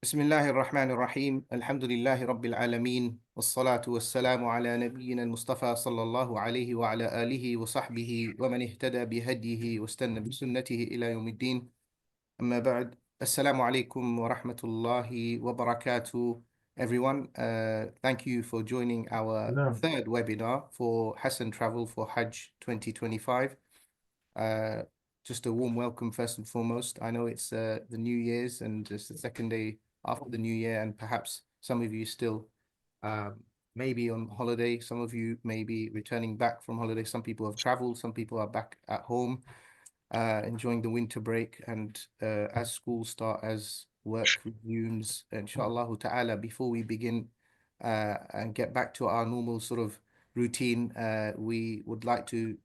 بسم الله الرحمن الرحيم الحمد لله رب العالمين والصلاة والسلام على نبينا المصطفى صلى الله عليه وعلى آله وصحبه ومن اهتدى بهديه واستنى بسنته إلى يوم الدين أما بعد السلام عليكم ورحمة الله وبركاته. Everyone, thank you for joining our نعم. third webinar for Hasan Travel for Hajj 2025. Just a warm welcome first and foremost. I know it's the New Year's and it's the second day after the New Year, and perhaps some of you still maybe on holiday. Some of you may be returning back from holiday. Some people have traveled. Some people are back at home enjoying the winter break. And as school start, as work resumes, inshallah ta'ala, before we begin and get back to our normal sort of routine, we would like to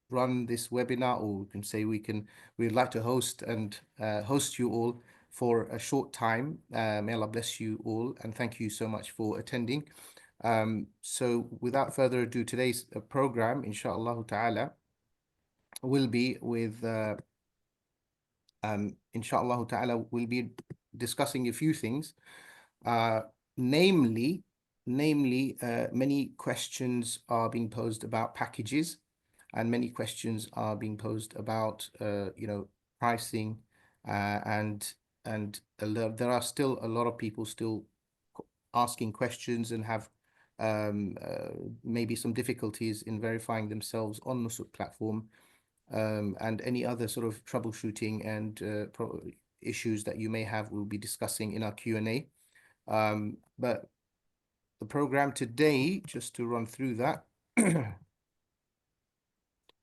run this webinar, or we can say we'd like to host you all for a short time. May Allah bless you all, and thank you so much for attending. So without further ado, today's program, inshallah ta'ala, will be with inshallah ta'ala, we'll be discussing a few things, namely many questions are being posed about packages, and many questions are being posed about pricing, and there are still a lot of people still asking questions and have maybe some difficulties in verifying themselves on Nusuk platform, and any other sort of troubleshooting and issues that you may have, we'll be discussing in our Q&A. But the program today, just to run through that,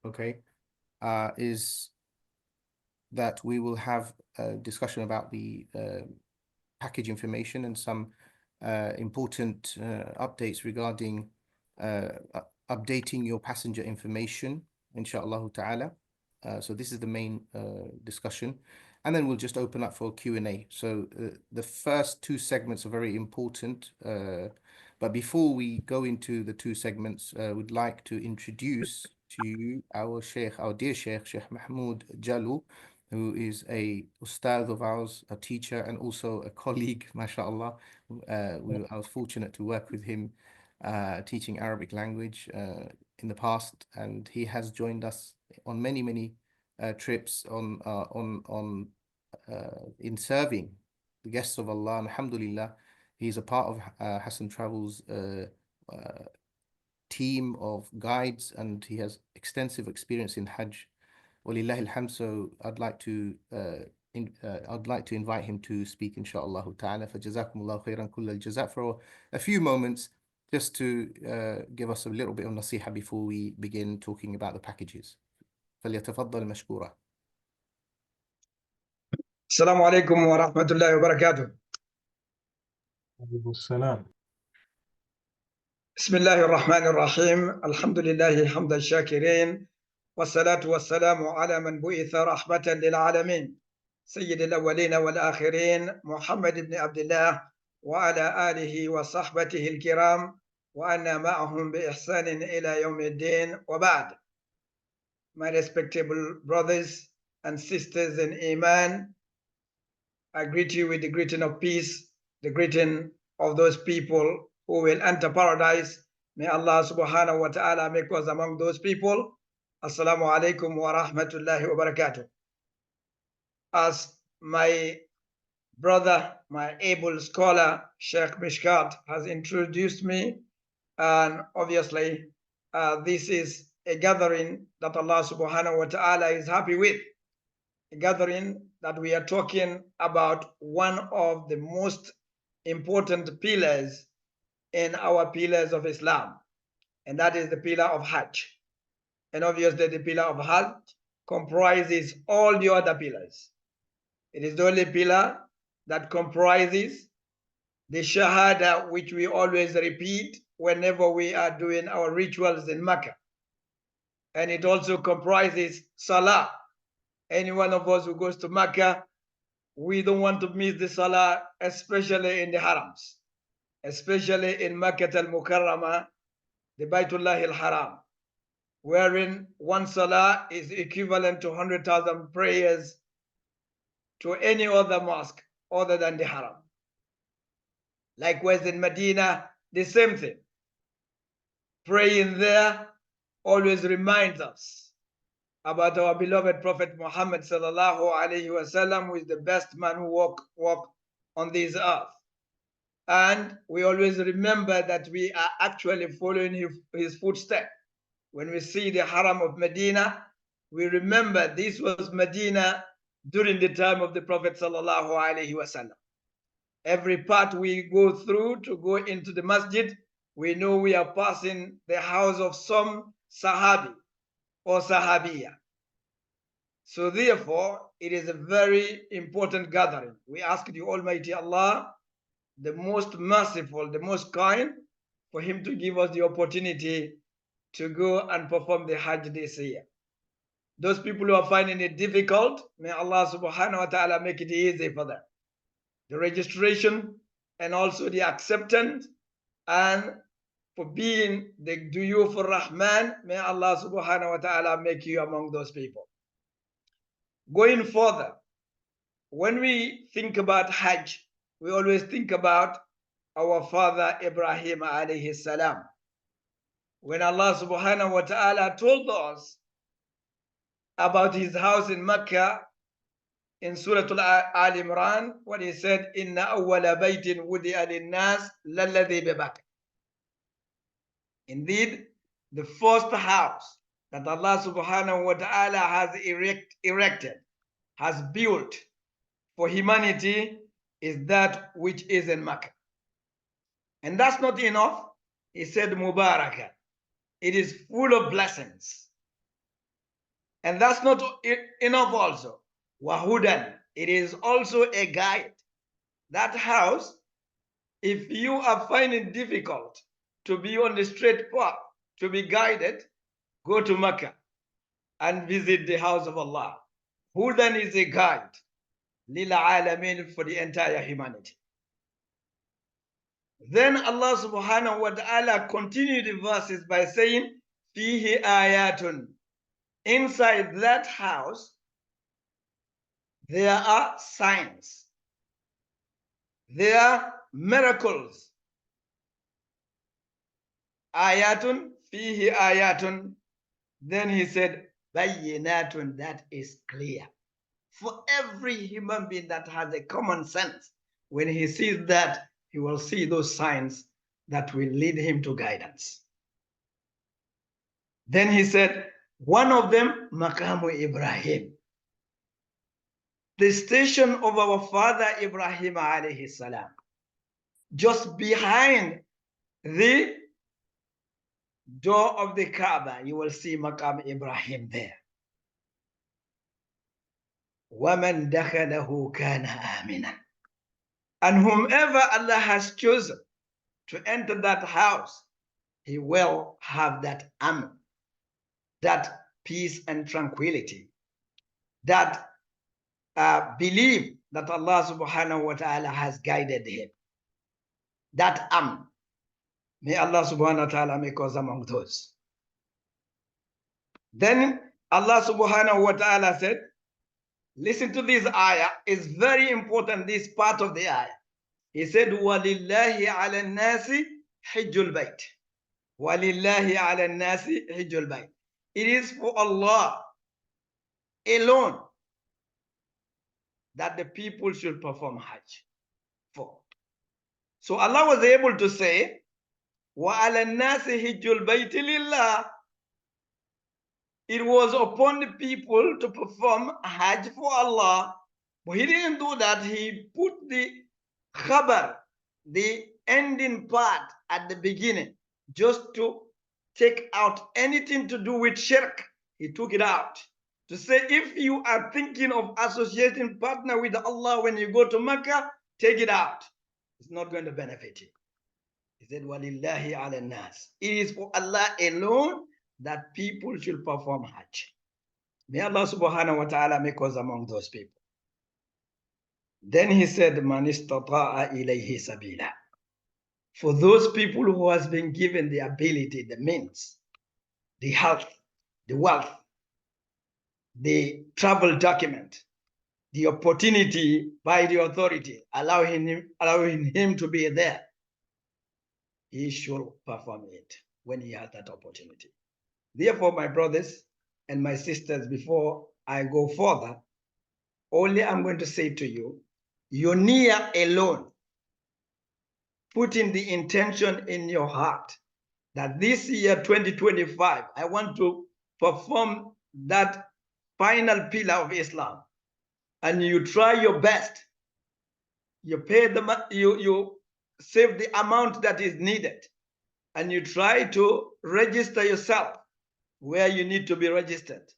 okay, is that we will have a discussion about the package information and some important updates regarding updating your passenger information, inshallah ta'ala. So this is the main discussion, and then we'll just open up for Q&A. So the first two segments are very important, but before we go into the two segments, we'd like to introduce to you our Sheikh, our dear Sheikh, Sheikh Mahmoud Jalu, who is a ustad of ours, a teacher, and also a colleague, mashallah. I was fortunate to work with him teaching Arabic language in the past, and he has joined us on many trips in serving the guests of Allah. Alhamdulillah, he's a part of Hasan Travel's team of guides, and he has extensive experience in Hajj. Walillahi alhamd. So I'd like to invite him to speak, inshallah ta'ala. Fajazakumullahu khairan kull al-jazak, for a few moments, just to give us a little bit of nasiha before we begin talking about the packages. فليتفضل مشكورا. السلام عليكم ورحمة الله وبركاته. عليكم السلام. بسم الله الرحمن الرحيم. الحمد لله حمد الشاكرين، والصلاة والسلام على من بعث رحمة للعالمين، سيد الأولين والآخرين، محمد بن عبد الله وعلى آله وصحبه الكرام، وأنا معهم بإحسان إلى يوم الدين. وبعد. My respectable brothers and sisters in Iman, I greet you with the greeting of peace, the greeting of those people who will enter paradise. May Allah subhanahu wa ta'ala make us among those people. Assalamu alaikum wa rahmatullahi wa barakatuh. As my brother, my able scholar, Sheikh Mishkat, has introduced me, and obviously this is a gathering that Allah subhanahu wa ta'ala is happy with. A gathering that we are talking about one of the most important pillars in our pillars of Islam, and that is the pillar of Hajj. And obviously the pillar of Hajj comprises all the other pillars. It is the only pillar that comprises the Shahada, which we always repeat whenever we are doing our rituals in Mecca. And it also comprises Salah. Any one of us who goes to Mecca, we don't want to miss the Salah, especially in the Harams, especially in Makkah al-Mukarramah, the Baytullah al-Haram, wherein one Salah is equivalent to 100,000 prayers to any other mosque other than the haram. Likewise in Medina, the same thing. Praying there always reminds us about our beloved Prophet Muhammad sallallahu alaihi wasallam, who is the best man who walk on this earth. And we always remember that we are actually following his footsteps. When we see the Haram of Medina, we remember this was Medina during the time of the Prophet sallallahu alaihi wasallam. Every part we go through to go into the masjid, we know we are passing the house of some Sahabi or Sahabiya. So therefore, it is a very important gathering. We ask the Almighty Allah, the most merciful, the most kind, for him to give us the opportunity to go and perform the Hajj this year. Those people who are finding it difficult, may Allah subhanahu wa ta'ala make it easy for them. The registration and also the acceptance, and for being the Duyuf Rahman, may Allah subhanahu wa ta'ala make you among those people. Going further, when we think about Hajj, we always think about our father Ibrahim alayhi salam. When Allah subhanahu wa ta'ala told us about his house in Mecca, in Surah Al Imran, when he said, Inna awwala baytin wudi'a lin-nas lalladhi bi Bakkah. Indeed, the first house that Allah subhanahu wa ta'ala has erected, has built for humanity, is that which is in Mecca. And that's not enough. He said, Mubarakah. It is full of blessings. And that's not enough also. Wahudan. It is also a guide. That house, if you are finding it difficult to be on the straight path, to be guided, go to Mecca and visit the house of Allah. Hudan is a guide, lil alamin, for the entire humanity. Then Allah subhanahu wa ta'ala continued the verses by saying, Fihi ayatun. Inside that house, there are signs. There are miracles. Ayatun, fihi ayatun. Then he said, Bayyinatun, that is clear. For every human being that has a common sense, when he sees that, he will see those signs that will lead him to guidance. Then he said, one of them, Maqamu Ibrahim, the station of our father Ibrahim alayhi salam. Just behind the door of the Kaaba, you will see Maqam Ibrahim there. وَمَنْ دَخَلَهُ كَانَ آمِنًا. And whomever Allah has chosen to enter that house, he will have that aman, that peace and tranquility, that belief that Allah subhanahu wa ta'ala has guided him. That aman. May Allah subhanahu wa ta'ala make us among those. Then Allah subhanahu wa ta'ala said, listen to this ayah, it's very important, this part of the ayah. He said, وَلِلَّهِ عَلَى النَّاسِ حِجُّ الْبَيْتِ. وَلِلَّهِ عَلَى النَّاسِ حِجُّ الْبَيْتِ. It is for Allah alone that the people should perform Hajj for. So Allah was able to say, وَعَلَى النَّاسِ حِجُّ الْبَيْتِ لِلَّهِ. It was upon the people to perform Hajj for Allah. But he didn't do that. He put the khabar, the ending part at the beginning, just to take out anything to do with shirk. He took it out to say, if you are thinking of associating partner with Allah when you go to Mecca, take it out. It's not going to benefit you. He said, وَلِلَّهِ عَلَى النَّاسِ. It is for Allah alone that people should perform Hajj. May Allah subhanahu wa ta'ala make us among those people. Then he said, مَنِ اسْتَطَاعَ إِلَيْهِ سَبِيلًا. For those people who has been given the ability, the means, the health, the wealth, the travel document, the opportunity by the authority, allowing him to be there, he should perform it when he has that opportunity. Therefore, my brothers and my sisters, before I go further, only I'm going to say to you, your niyyah alone, putting the intention in your heart that this year, 2025, I want to perform that final pillar of Islam, and you try your best, you pay you save the amount that is needed, and you try to register yourself where you need to be registered.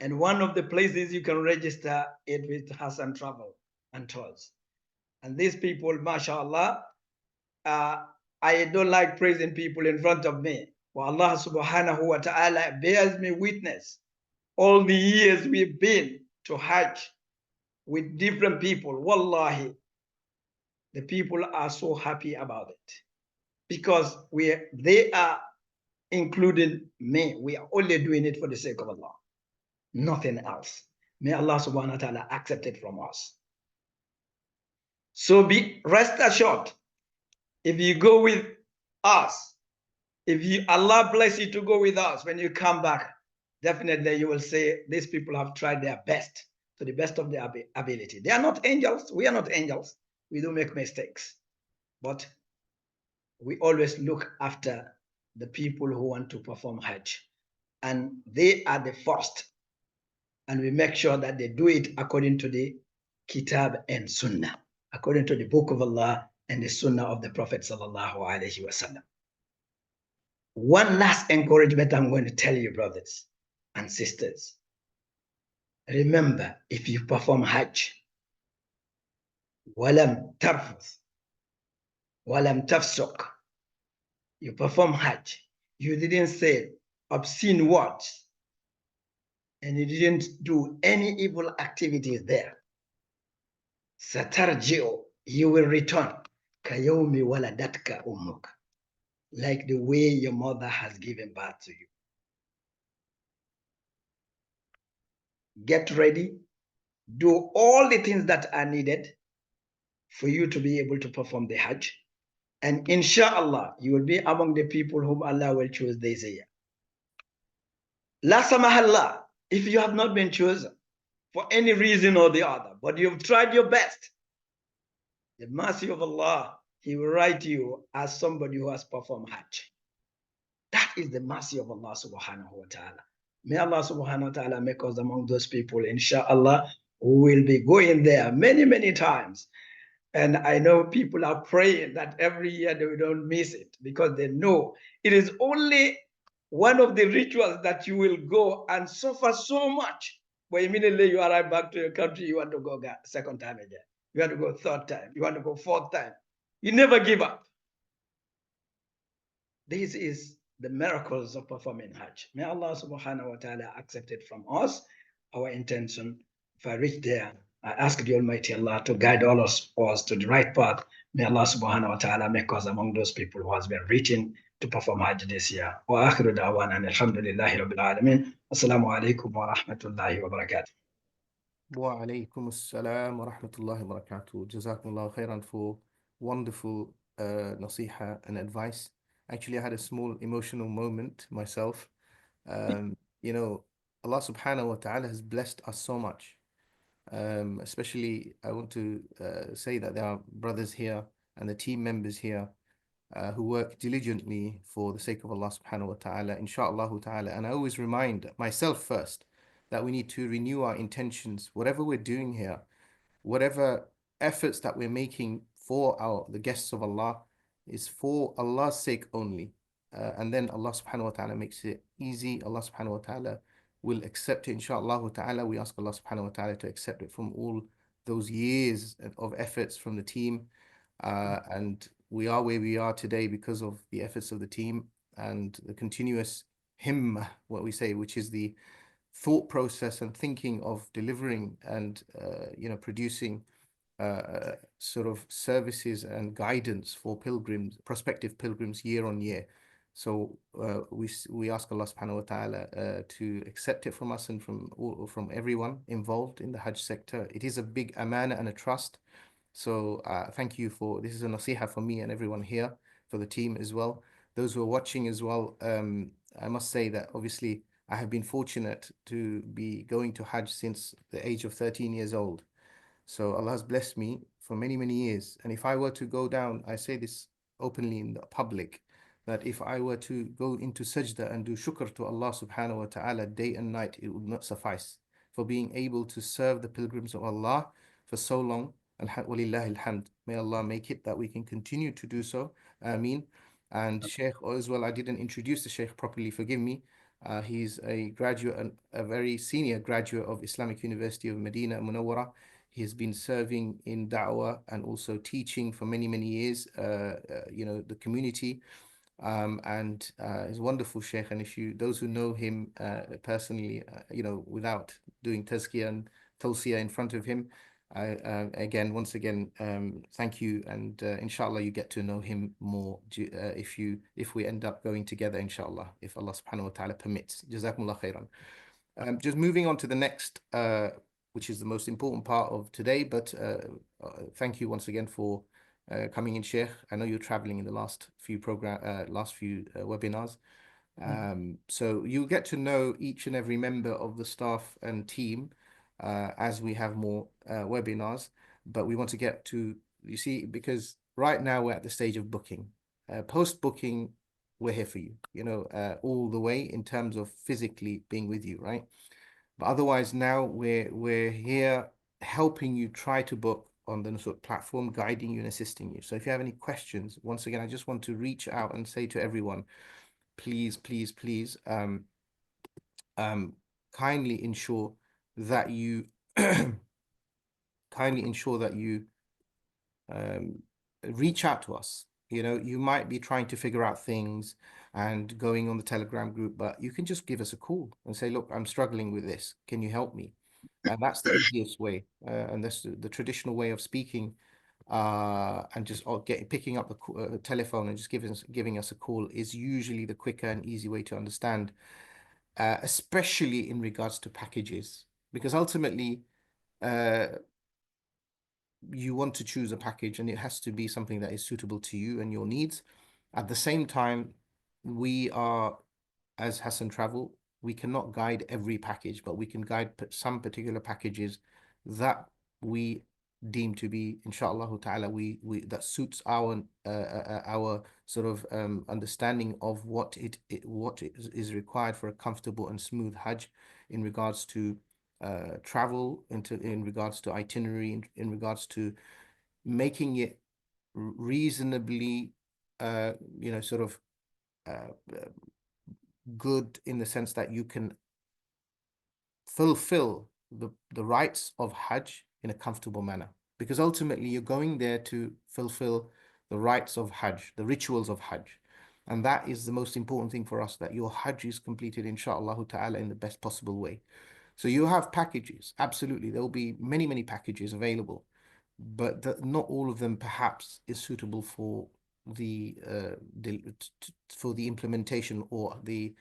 And one of the places you can register it with Hasan Travel and Tours. And these people, mashallah, I don't like praising people in front of me. Well, Allah subhanahu wa ta'ala bears me witness. All the years we've been to Hajj with different people, wallahi, the people are so happy about it. Because they are including me. We are only doing it for the sake of Allah. Nothing else. May Allah subhanahu wa ta'ala accept it from us. So rest assured, if you go with us, Allah bless you to go with us, when you come back, definitely you will say, these people have tried their best, to the best of their ability. They are not angels. We are not angels. We do make mistakes. But we always look after the people who want to perform Hajj. And they are the first. And we make sure that they do it according to the Kitab and Sunnah, according to the Book of Allah and the Sunnah of the Prophet sallallahu alaihi wasallam. One last encouragement I'm going to tell you, brothers and sisters. Remember, if you perform Hajj, walam tarfuth, walam tafsuq, you perform Hajj, you didn't say obscene words, and you didn't do any evil activities there. Satarji'u, you will return. Kayomi waladatka ummuk, like the way your mother has given birth to you. Get ready. Do all the things that are needed for you to be able to perform the Hajj. And inshallah, you will be among the people whom Allah will choose this year. La samahallah, if you have not been chosen for any reason or the other, but you've tried your best, the mercy of Allah, He will write you as somebody who has performed Hajj. That is the mercy of Allah subhanahu wa ta'ala. May Allah subhanahu wa ta'ala make us among those people, inshallah, who will be going there many, many times. And I know people are praying that every year they don't miss it, because they know it is only one of the rituals that you will go and suffer so much, but immediately you arrive back to your country, you want to go second time again. You want to go third time. You want to go fourth time. You never give up. This is the miracles of performing Hajj. May Allah subhanahu wa ta'ala accept it from us, our intention. If I reach there, I ask the Almighty Allah to guide all of us to the right path. May Allah subhanahu wa ta'ala make us among those people who has been reaching to perform Hajj this year. Wa akhiru da'wana alhamdulillahi rabbil alameen. Assalamu alaikum wa rahmatullahi wa barakatuh. Wa alaikum assalam wa rahmatullahi wa barakatuh. Jazakumullah khairan for wonderful nasiha and advice. Actually, I had a small emotional moment myself. You know, Allah subhanahu wa ta'ala has blessed us so much. Especially, I want to say that there are brothers here and the team members here who work diligently for the sake of Allah subhanahu wa ta'ala, insha'Allah ta'ala. And I always remind myself first that we need to renew our intentions, whatever we're doing here, whatever efforts that we're making for the guests of Allah is for Allah's sake only. And then Allah subhanahu wa ta'ala makes it easy. Allah subhanahu wa ta'ala will accept it, insha'Allah ta'ala. We ask Allah subhanahu wa ta'ala to accept it from all those years of efforts from the team. And we are where we are today because of the efforts of the team and the continuous himmah, what we say, which is the thought process and thinking of delivering and producing sort of services and guidance for pilgrims, prospective pilgrims, year on year. So we ask Allah subhanahu wa ta'ala to accept it from us and from everyone involved in the Hajj sector. It is a big amana and a trust. So thank you for this is a nasiha for me and everyone here, for the team as well. Those who are watching as well, I must say that obviously I have been fortunate to be going to Hajj since the age of 13 years old. So Allah has blessed me for many, many years. And if I were to go down, I say this openly in the public, that if I were to go into sajda and do shukr to Allah subhanahu wa ta'ala day and night, it would not suffice for being able to serve the pilgrims of Allah for so long. Walillahi alhamd. May Allah make it that we can continue to do so. Ameen. And Sheikh as well, I didn't introduce the Sheikh properly, forgive me. He's a graduate, a very senior graduate of Islamic University of Medina Munawwara. He has been serving in da'wah and also teaching for many, many years, the community. And he's a wonderful sheikh. And if those who know him personally, without doing tazkiyah and tawsiyah in front of him, once again, thank you. And inshallah, you get to know him more if we end up going together, inshallah, if Allah subhanahu wa ta'ala permits. Jazakumullah khairan. Just moving on to the next, which is the most important part of today, but thank you once again for coming in, Sheikh. I know you're traveling in the last few webinars. So you'll get to know each and every member of the staff and team as we have more webinars, but we want to get to, you see, because right now we're at the stage of booking. Post-booking, we're here for you, all the way in terms of physically being with you, right? But otherwise now we're here helping you try to book on the Nusuk platform, guiding you and assisting you. So if you have any questions, once again, I just want to reach out and say to everyone, please, please, please, kindly ensure that you reach out to us. You might be trying to figure out things and going on the Telegram group, but you can just give us a call and say, look, I'm struggling with this. Can you help me? And that's the easiest way. And that's the traditional way of speaking and just picking up the telephone and just giving us a call is usually the quicker and easy way to understand, especially in regards to packages, because ultimately, you want to choose a package and it has to be something that is suitable to you and your needs. At the same time, we are, as Hasan Travel, we cannot guide every package, but we can guide some particular packages that we deem to be, inshallah ta'ala, that suits our sort of understanding of what is required for a comfortable and smooth Hajj in regards to travel, in regards to itinerary, in regards to making it reasonably, sort of good in the sense that you can fulfill the rights of Hajj in a comfortable manner. Because ultimately you're going there to fulfill the rights of Hajj, the rituals of Hajj. And that is the most important thing for us, that your Hajj is completed, inshallah ta'ala, in the best possible way. So you have packages, absolutely. There will be many, many packages available, but not all of them perhaps is suitable for the implementation or the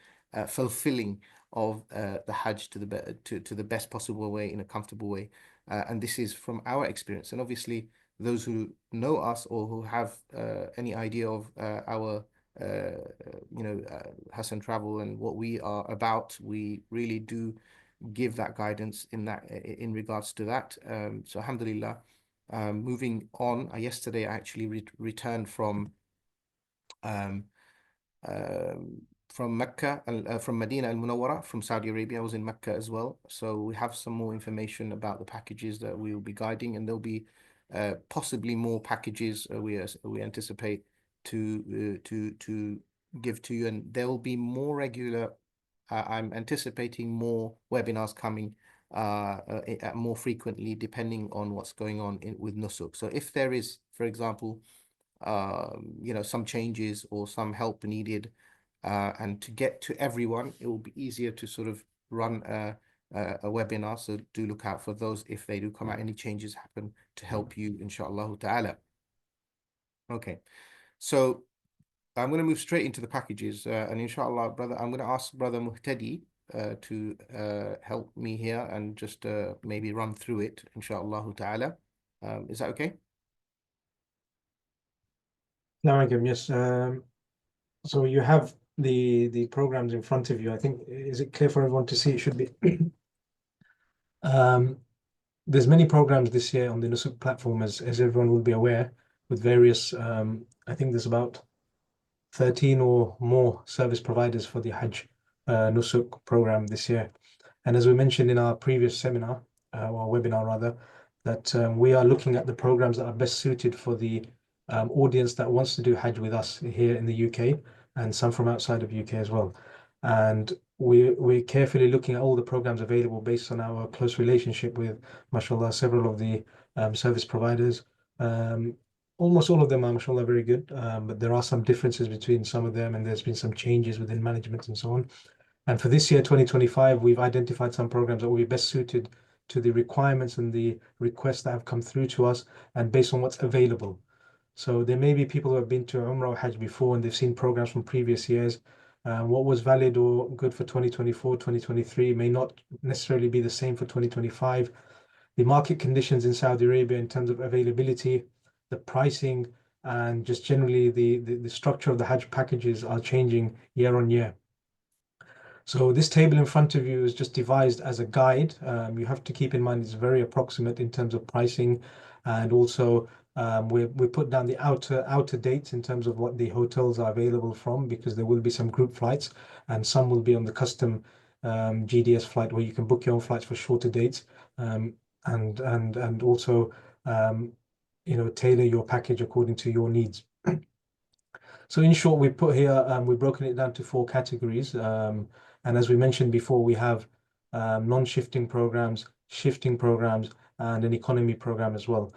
fulfilling of the Hajj to the best possible way, in a comfortable way. And this is from our experience. And obviously, those who know us or who have any idea of our Hasan Travel and what we are about, we really do give that guidance in regards to that. So alhamdulillah, moving on, yesterday I actually returned from Mecca, from Medina al-Munawwara, from Saudi Arabia. I was in Mecca as well. So we have some more information about the packages that we will be guiding, and there'll be possibly more packages we anticipate to give to you, and there will be more regular. I'm anticipating more webinars coming more frequently, depending on what's going on with Nusuk. So if there is, for example, some changes or some help needed, and to get to everyone, it will be easier to sort of run a webinar. So do look out for those if they do come out, any changes happen, to help you, inshallah ta'ala. Okay, so I'm going to move straight into the packages, and inshallah, brother, I'm going to ask Brother Muhtadi to help me here and just maybe run through it, inshallah ta'ala. Is that okay? Yes. So you have the programs in front of you. I think, is it clear for everyone to see? It should be. There's many programs this year on the Nusuk platform, as everyone will be aware, with various. I think there's about 13 or more service providers for the Hajj Nusuk program this year. And as we mentioned in our previous seminar, or webinar rather, that we are looking at the programs that are best suited for the audience that wants to do Hajj with us here in the UK, and some from outside of UK as well. And we're carefully looking at all the programs available based on our close relationship with, mashallah, several of the service providers. Almost all of them are, mashallah, very good, but there are some differences between some of them, and there's been some changes within management and so on. And for this year, 2025, we've identified some programs that will be best suited to the requirements and the requests that have come through to us, and based on what's available. So there may be people who have been to Umrah or Hajj before and they've seen programs from previous years. What was valid or good for 2024, 2023 may not necessarily be the same for 2025. The market conditions in Saudi Arabia in terms of availability, the pricing, and just generally the structure of the Hajj packages are changing year on year. So this table in front of you is just devised as a guide. You have to keep in mind it's very approximate in terms of pricing, and also we put down the outer dates in terms of what the hotels are available from, because there will be some group flights and some will be on the custom GDS flight where you can book your own flights for shorter dates, and also tailor your package according to your needs. So in short, we put here, we've broken it down to 4 categories. And as we mentioned before, we have non-shifting programs, shifting programs, and an economy program as well.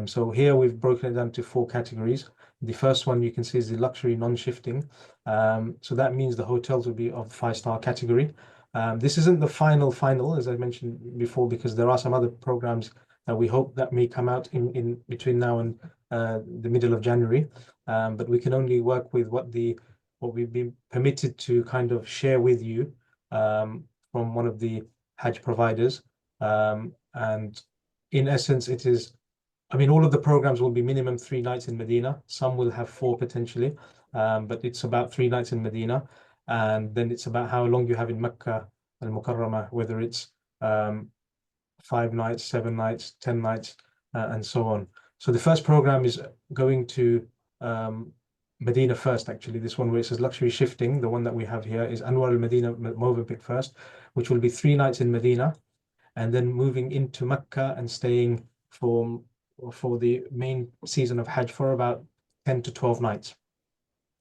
So here we've broken it down to 4 categories. The first one you can see is the luxury non-shifting. So that means the hotels will be of 5-star category. This isn't the final, as I mentioned before, because there are some other programs that we hope that may come out in between now and the middle of January. But we can only work with what we've been permitted to kind of share with you from one of the Hajj providers. And in essence, it is, I mean, all of the programs will be minimum 3 nights in Medina. Some will have 4 potentially, but it's about 3 nights in Medina. And then it's about how long you have in Mecca al-Mukarramah, whether it's 5 nights, 7 nights, 10 nights, and so on. So the first program is going to Medina first, actually. This one where it says luxury shifting, the one that we have here is Anwar al-Medina Movenpick first, which will be 3 nights in Medina, and then moving into Mecca and staying for the main season of Hajj for about 10 to 12 nights.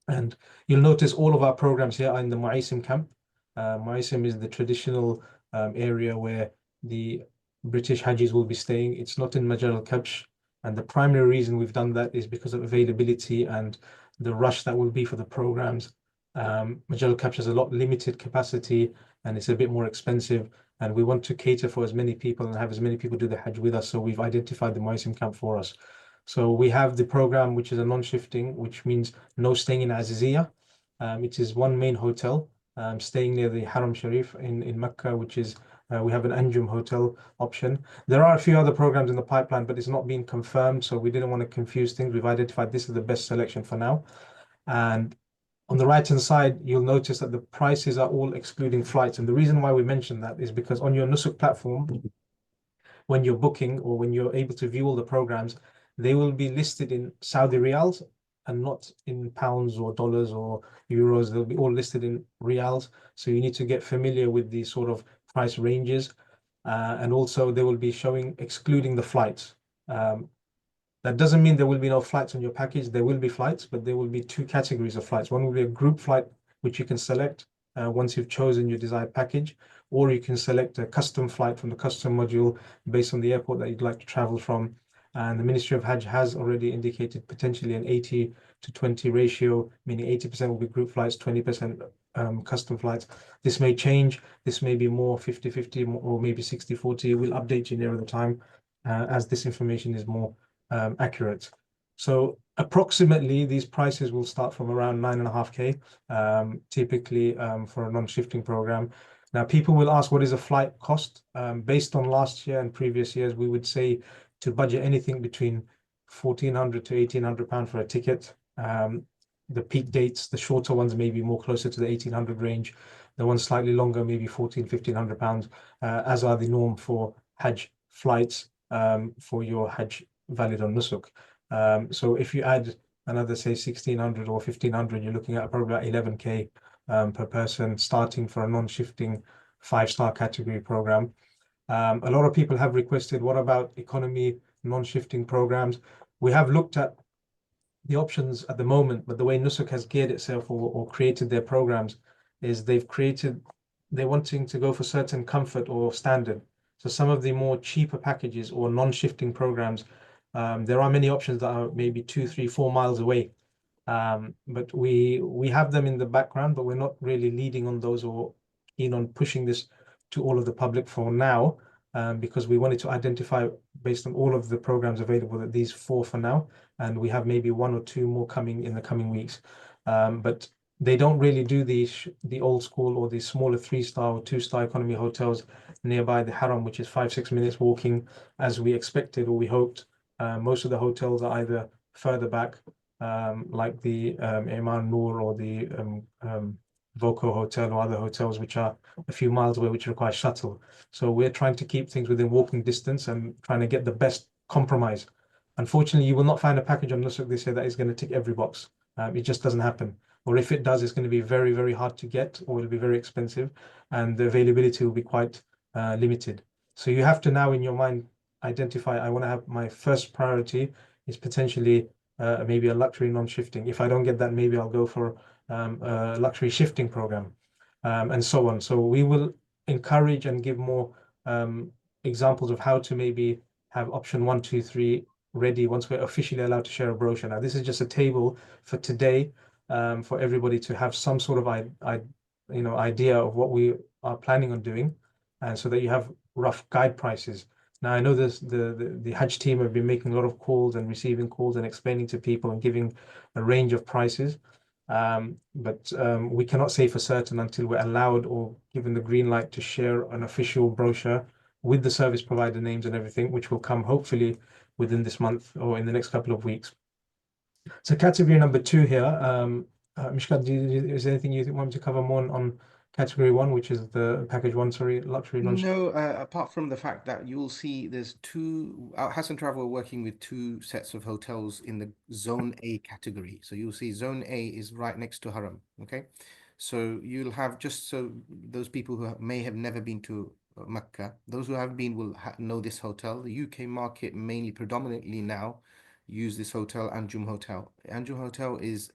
And you'll notice all of our programs here are in the Mu'aysim camp. Mu'aysim is the traditional area where the British Hajjis will be staying. It's not in Majal al-Kabsh. And the primary reason we've done that is because of availability and the rush that will be for the programs. Majal al-Kabsh has a lot limited capacity and it's a bit more expensive. And we want to cater for as many people and have as many people do the Hajj with us. So we've identified the Mu'aysim camp for us. So we have the program, which is a non-shifting, which means no staying in Aziziyah. It is one main hotel, staying near the Haram Sharif in Mecca, which is, we have an Anjum hotel option. There are a few other programs in the pipeline, but it's not been confirmed. So we didn't want to confuse things. We've identified this is the best selection for now. And on the right-hand side, you'll notice that the prices are all excluding flights. And the reason why we mention that is because on your Nusuk platform, when you're booking or when you're able to view all the programs, they will be listed in Saudi riyals and not in pounds or dollars or euros. They'll be all listed in riyals. So you need to get familiar with the sort of price ranges. And also they will be showing excluding the flights. That doesn't mean there will be no flights on your package. There will be flights, but there will be 2 categories of flights. One will be a group flight, which you can select once you've chosen your desired package, or you can select a custom flight from the custom module based on the airport that you'd like to travel from. And the Ministry of Hajj has already indicated potentially an 80 to 20 ratio, meaning 80% will be group flights, 20% custom flights. This may change. This may be more 50-50 or maybe 60-40. We'll update you nearer the time as this information is more accurate. So Approximately, these prices will start from around 9.5K, typically for a non-shifting program. Now, people will ask, what is a flight cost? Based on last year and previous years, we would say to budget anything between 1,400 to 1,800 pound for a ticket. The peak dates, the shorter ones may be more closer to the 1,800 range. The ones slightly longer, maybe 1,400, 1,500 pounds, as are the norm for Hajj flights for your Hajj valid on Nusuk. So if you add another, say, 1,600 or 1,500, you're looking at probably about 11K per person, starting for a non-shifting 5-star category program. A lot of people have requested, what about economy non-shifting programs? We have looked at the options at the moment, but the way Nusuk has geared itself or created their programs is they're wanting to go for certain comfort or standard. So some of the more cheaper packages or non-shifting programs, there are many options that are maybe 2, 3, 4 miles away. But we have them in the background, but we're not really leading on those or keen on pushing this to all of the public for now, because we wanted to identify based on all of the programs available that these 4 for now, and we have maybe 1 or 2 more coming in the coming weeks. But they don't really do the old school or the smaller 3-star or 2-star economy hotels nearby the Haram, which is 5, 6 minutes walking, as we expected or we hoped. Most of the hotels are either further back, like the Iman Noor or the Voco Hotel or other hotels which are a few miles away, which require shuttle. So we're trying to keep things within walking distance and trying to get the best compromise. Unfortunately, you will not find a package on Nusuk this year that is going to tick every box. It just doesn't happen. Or if it does, it's going to be very, very hard to get, or it'll be very expensive, and the availability will be quite limited. So you have to now in your mind identify, I want to have my first priority is potentially maybe a luxury non-shifting. If I don't get that, maybe I'll go for a luxury shifting program, and so on. So we will encourage and give more examples of how to maybe have option 1, 2, 3 ready once we're officially allowed to share a brochure. Now, this is just a table for today, for everybody to have some sort of idea of what we are planning on doing, and so that you have rough guide prices. Now, I know the Hajj team have been making a lot of calls and receiving calls and explaining to people and giving a range of prices. But we cannot say for certain until we're allowed or given the green light to share an official brochure with the service provider names and everything, which will come hopefully within this month or in the next couple of weeks. So category number 2 here, Mishkat, is there anything you want me to cover more on category 1, which is the package 1, sorry, luxury non-shifting? No, apart from the fact that you'll see there's 2, Hassan Travel are working with 2 sets of hotels in the Zone A category. So you'll see Zone A is right next to Haram, okay? So you'll have, just so those people who may have never been to Mecca, those who have been will know this hotel. The UK market mainly predominantly now use this hotel, Anjum Hotel. Anjum Hotel is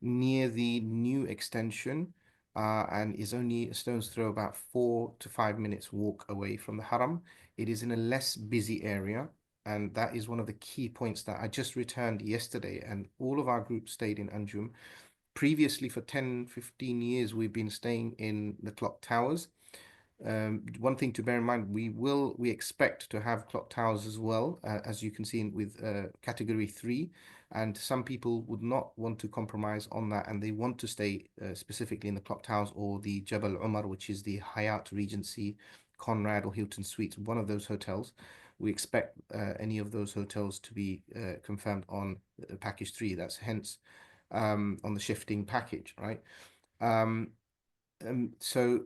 near the new extension, and is only a stone's throw, about 4 to 5 minutes walk away from the Haram. It is in a less busy area, and that is one of the key points that I just returned yesterday, and all of our group stayed in Anjum. Previously, for 10, 15 years, we've been staying in the clock towers. One thing to bear in mind, we expect to have clock towers as well, as you can see with category 3, and some people would not want to compromise on that, and they want to stay specifically in the clock towers or the Jabal Umar, which is the Hyatt Regency, Conrad or Hilton Suites, one of those hotels. We expect any of those hotels to be confirmed on package 3. That's hence on the shifting package, right? So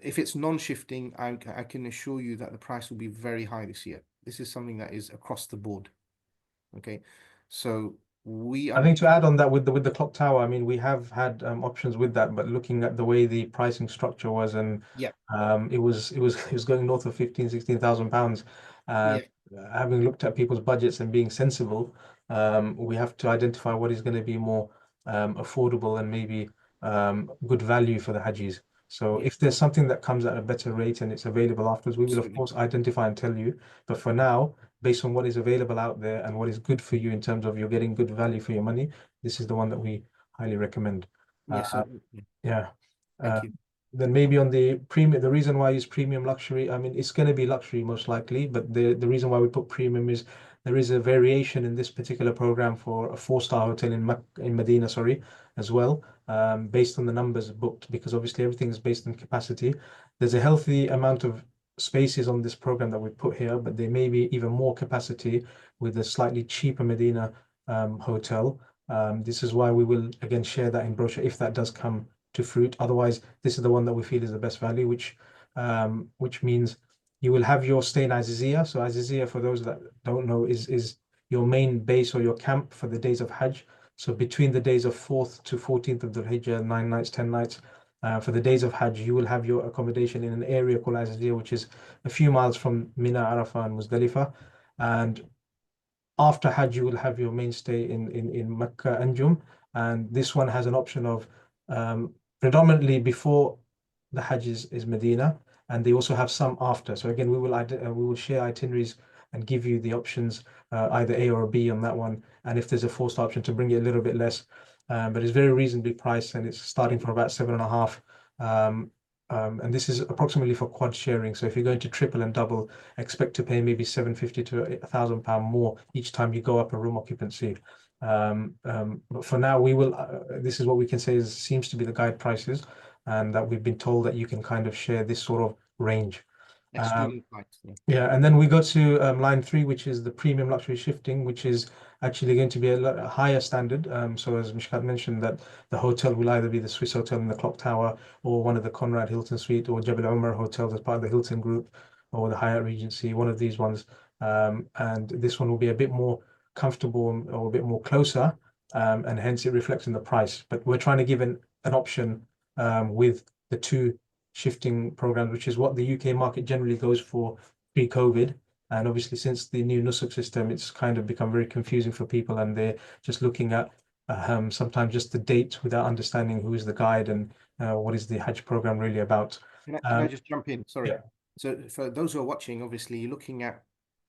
if it's non-shifting, I can assure you that the price will be very high this year. This is something that is across the board. Okay, so I think to add on that with the clock tower, I mean, we have had options with that, but looking at the way the pricing structure was, and yeah, it was going north of 16,000 pounds. yeah, Having looked at people's budgets and being sensible, we have to identify what is going to be more affordable and maybe good value for the Hajis. So yeah, if there's something that comes at a better rate and it's available afterwards, we will of absolutely. course identify and tell you. But for now, based on what is available out there and what is good for you in terms of you're getting good value for your money, this is the one that we highly recommend. Yeah, so Yeah. thank you. Then maybe on the premium, the reason why is premium luxury. I mean, it's going to be luxury most likely, but the reason why we put premium is there is a variation in this particular program for a 4-star hotel in Medina, sorry, as well, based on the numbers booked, because obviously everything is based on capacity. There's a healthy amount of spaces on this program that we put here, but there may be even more capacity with a slightly cheaper Medina hotel. This is why we will again share that in brochure if that does come to fruit. Otherwise, this is the one that we feel is the best value, which means you will have your stay in Azizia. So Azizia, for those that don't know, is your main base or your camp for the days of Hajj. So between the days of 4th to 14th of the Hijjah, 9 nights, 10 nights, for the days of Hajj, you will have your accommodation in an area called Azizia, which is a few miles from Mina, Arafah, and Muzdalifah. And after Hajj, you will have your mainstay in Mecca Anjum. And this one has an option of predominantly before the Hajj is Medina, and they also have some after. So again, we will share itineraries and give you the options, either A or B on that one. And if there's a 4-star option, to bring it a little bit less. But it's very reasonably priced, and it's starting from about 7.5. And this is approximately for quad sharing. So if you're going to triple and double, expect to pay maybe 750 to £1,000 more each time you go up a room occupancy. But for now, we will. This is what we can say seems to be the guide prices, and that we've been told that you can kind of share this sort of range. Excluding flights. Yeah, and then we go to line 3, which is the premium luxury shifting, which is actually going to be a higher standard. So as Mishkat mentioned, that the hotel will either be the Swiss Hotel in the Clock Tower, or one of the Conrad Hilton Suite, or Jebel Umar hotels as part of the Hilton Group, or the Hyatt Regency, one of these ones. And this one will be a bit more comfortable or a bit more closer, and hence it reflects in the price. But we're trying to give an option with the 2 shifting programs, which is what the UK market generally goes for pre-COVID. And obviously, since the new Nusuk system, it's kind of become very confusing for people, and they're just looking at sometimes just the date without understanding who is the guide and what is the Hajj program really about. Can I just jump in? Sorry. Yeah. So for those who are watching, obviously you're looking at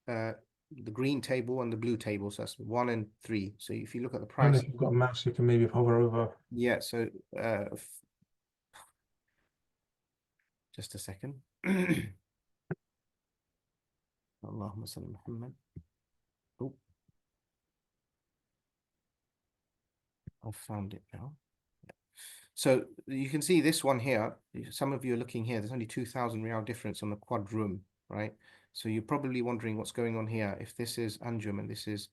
the green table and the blue table. So that's 1 and 3. So if you look at the And price, if you've got a mouse, you can maybe hover over. yeah. So just a second. Allahumma salli Muhammad. Oh, I've found it now. So you can see this one here. Some of you are looking here. There's only 2,000 Riyal difference on the quad room, right? So you're probably wondering what's going on here. If this is Anjum and this is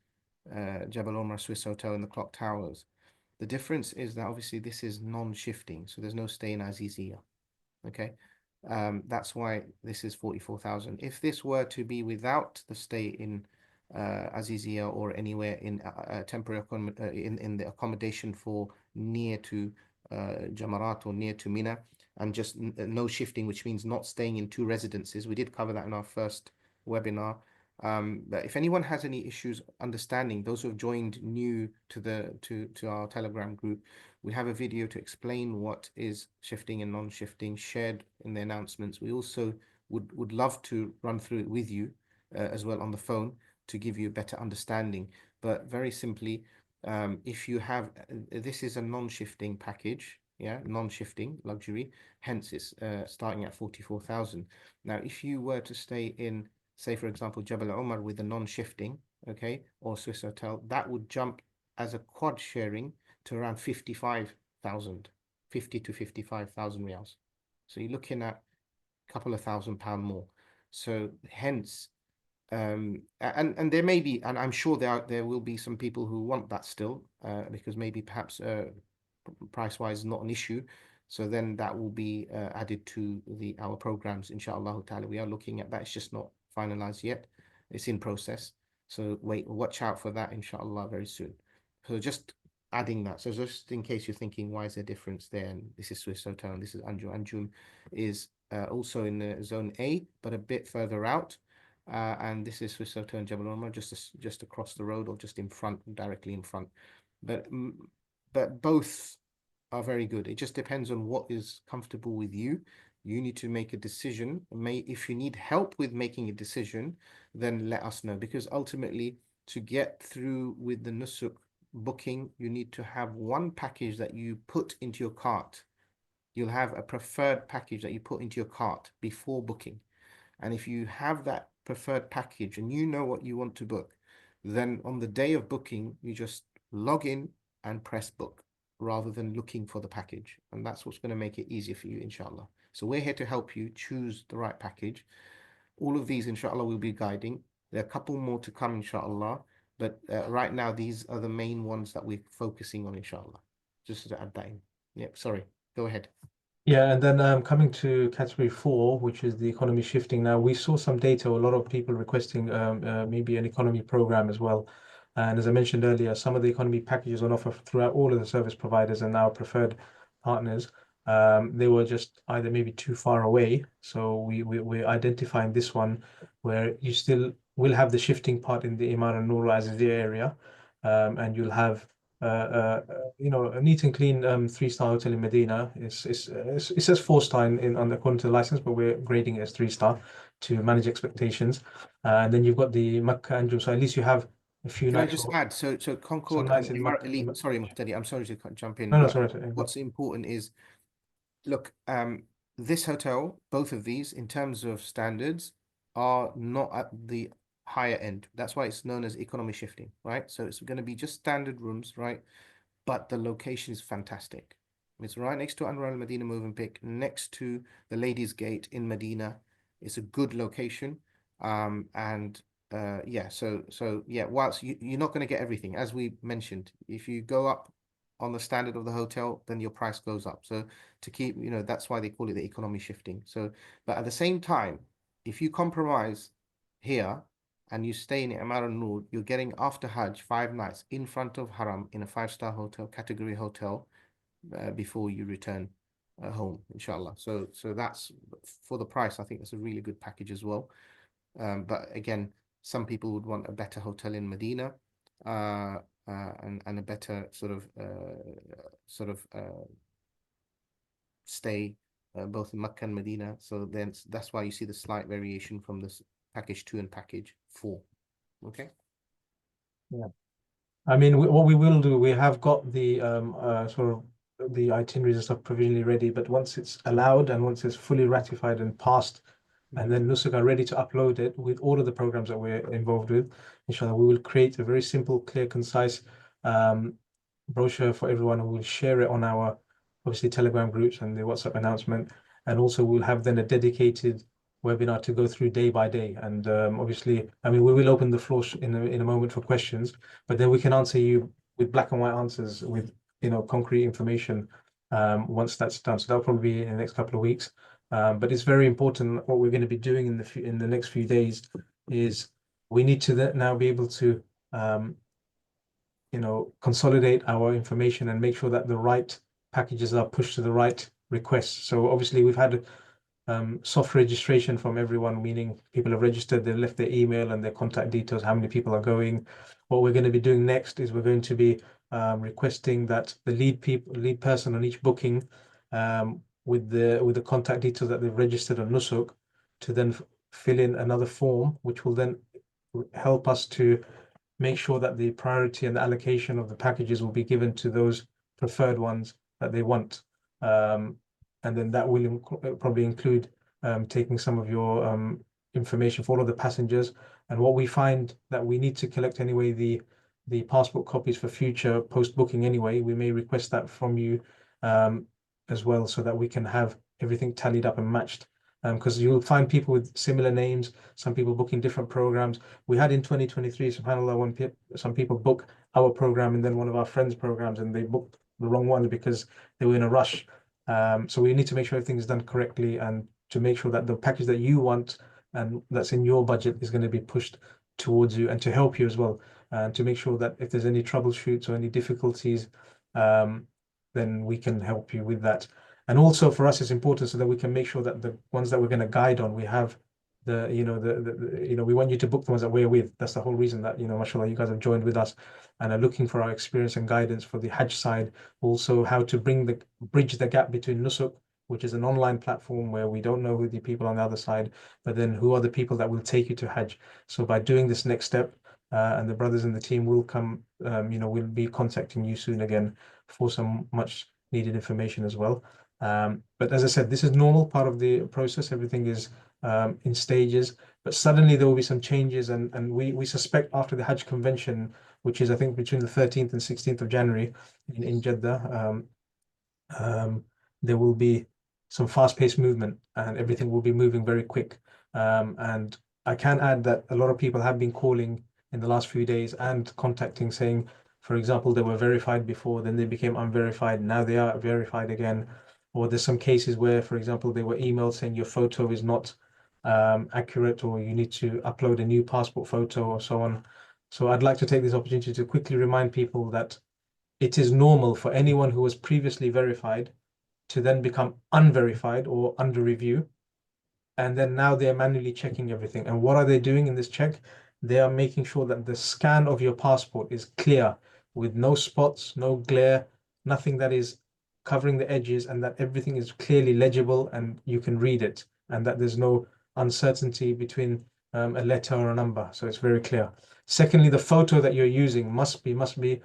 Jebel Omar Swiss Hotel in the Clock Towers, the difference is that obviously this is non-shifting, so there's no stay in Azizia. Okay, that's why this is 44,000. If this were to be without the stay in Azizia or anywhere in temporary in the accommodation for near to Jamarat or near to Mina, and just no shifting, which means not staying in 2 residences. We did cover that in our first webinar. But if anyone has any issues understanding, those who have joined new to our Telegram group, we have a video to explain what is shifting and non-shifting shared in the announcements. We also would love to run through it with you as well on the phone to give you a better understanding. But very simply, if you have, this is a non-shifting package, yeah, non-shifting luxury, hence it's starting at 44,000. Now, if you were to stay in, say, for example, Jebel Omar with a non-shifting, okay, or Swiss Hotel, that would jump as a quad sharing to around 55,000, 50 to 55,000 Riyals. So you're looking at a couple of £1,000 more. So hence, and there may be, and I'm sure there will be some people who want that still, because maybe perhaps price-wise not an issue. So then that will be added to our programs, inshallah ta'ala. We are looking at that. It's just not finalized yet. It's in process. So watch out for that, inshallah, very soon. So just adding that. So just in case you're thinking, why is there a difference there? And this is Swiss Hotel and this is Anjum. Anjum is also in the zone A, but a bit further out. And this is Swiss Hotel and Jebel Omar, just across the road or just in front, directly in front. But both are very good. It just depends on what is comfortable with you. You need to make a decision. If you need help with making a decision, then let us know, because ultimately to get through with the Nusuk booking, you need to have one package that you put into your cart. You'll have a preferred package that you put into your cart before booking. And if you have that preferred package and you know what you want to book, then on the day of booking, you just log in and press book rather than looking for the package. And that's what's going to make it easier for you, inshallah. So we're here to help you choose the right package. All of these, inshallah, will be guiding. There are a couple more to come, inshallah. But right now, these are the main ones that we're focusing on, inshallah. Just to add that in. Yep, sorry. Go ahead. Yeah, and then coming to category 4, which is the economy shifting. Now, we saw some data, a lot of people requesting maybe an economy program as well. And as I mentioned earlier, some of the economy packages on offer throughout all of the service providers and our preferred partners, they were just either maybe too far away. So we're identifying this one where you still will have the shifting part in the Imar and Nur Azizia area, and you'll have a neat and clean 3-star hotel in Medina. It says 4-star on the according to the license, but we're grading it as 3-star to manage expectations. And then you've got the Makkah and Jum, so at least you have a few Can I nights. just add? So Some Concord and nights in Emirates Makkah. Elite. Sorry, Muqtadi, I'm sorry to jump in, No, but sorry. what's important is, look, this hotel, both of these, in terms of standards, are not at the higher end. That's why it's known as economy shifting, right? So it's going to be just standard rooms, right? But the location is fantastic. It's right next to Anwar Al Medina Movenpick, next to the Ladies Gate in Medina. It's a good location. And yeah, so yeah, whilst you're not going to get everything, as we mentioned, if you go up on the standard of the hotel, then your price goes up. So to keep, that's why they call it the economy shifting. So, but at the same time, if you compromise here and you stay in Imar al-Nur, you're getting after Hajj 5 nights in front of Haram in a 5-star hotel, category hotel, before you return home, inshallah. So that's for the price. I think that's a really good package as well. But again, some people would want a better hotel in Medina, and a better sort of stay both in Mecca and Medina. So then that's why you see the slight variation from this package 2 and package 4. Okay. Yeah. I mean, what we will do, we have got the sort of the itineraries and stuff provisionally ready, but once it's allowed and once it's fully ratified and passed, and then Nusuk are ready to upload it with all of the programs that we're involved with, inshallah, we will create a very simple, clear, concise brochure for everyone who will share it on our, obviously, Telegram groups and the WhatsApp announcement. And also we'll have then a dedicated webinar to go through day by day. And obviously, I mean, we will open the floor in a moment for questions, but then we can answer you with black and white answers with, concrete information once that's done. So that'll probably be in the next couple of weeks. But it's very important. What we're going to be doing in the next few days is we need to now be able to consolidate our information and make sure that the right packages are pushed to the right requests. So obviously we've had soft registration from everyone, meaning people have registered, they left their email and their contact details, how many people are going. What we're going to be doing next is we're going to be requesting that the lead person on each booking, with the contact details that they've registered on Nusuk, to then fill in another form, which will then help us to make sure that the priority and the allocation of the packages will be given to those preferred ones that they want. And then that will probably include taking some of your information for all of the passengers. And what we find that we need to collect anyway, the passport copies for future post booking anyway, we may request that from you as well, so that we can have everything tallied up and matched. Because you'll find people with similar names, some people booking different programs. We had in 2023, subhanAllah, some people book our program and then one of our friends' programs, and they booked the wrong ones because they were in a rush. So we need to make sure everything is done correctly, and to make sure that the package that you want and that's in your budget is going to be pushed towards you and to help you as well. And to make sure that if there's any troubleshoots or any difficulties, then we can help you with that. And also for us, it's important so that we can make sure that the ones that we're going to guide on, we have we want you to book the ones that we're with. That's the whole reason that, mashallah, you guys have joined with us and are looking for our experience and guidance for the Hajj side. Also, how to bridge the gap between Nusuk, which is an online platform where we don't know who the people on the other side, but then who are the people that will take you to Hajj. So by doing this next step, and the brothers in the team will come, we'll be contacting you soon again for some much needed information as well. But as I said, this is normal part of the process. Everything is in stages. But suddenly there will be some changes, and we suspect after the Hajj convention, which is I think between the 13th and 16th of January in Jeddah, there will be some fast-paced movement, and everything will be moving very quick. And I can add that a lot of people have been calling in the last few days and contacting, saying, for example, they were verified before, then they became unverified, now they are verified again. Or there's some cases where, for example, they were emailed saying your photo is not accurate, or you need to upload a new passport photo, or so on. So I'd like to take this opportunity to quickly remind people that it is normal for anyone who was previously verified to then become unverified or under review. And then now they're manually checking everything. And what are they doing in this check? They are making sure that the scan of your passport is clear with no spots, no glare, nothing that is covering the edges, and that everything is clearly legible and you can read it, and that there's no uncertainty between a letter or a number. So it's very clear. Secondly, the photo that you're using must be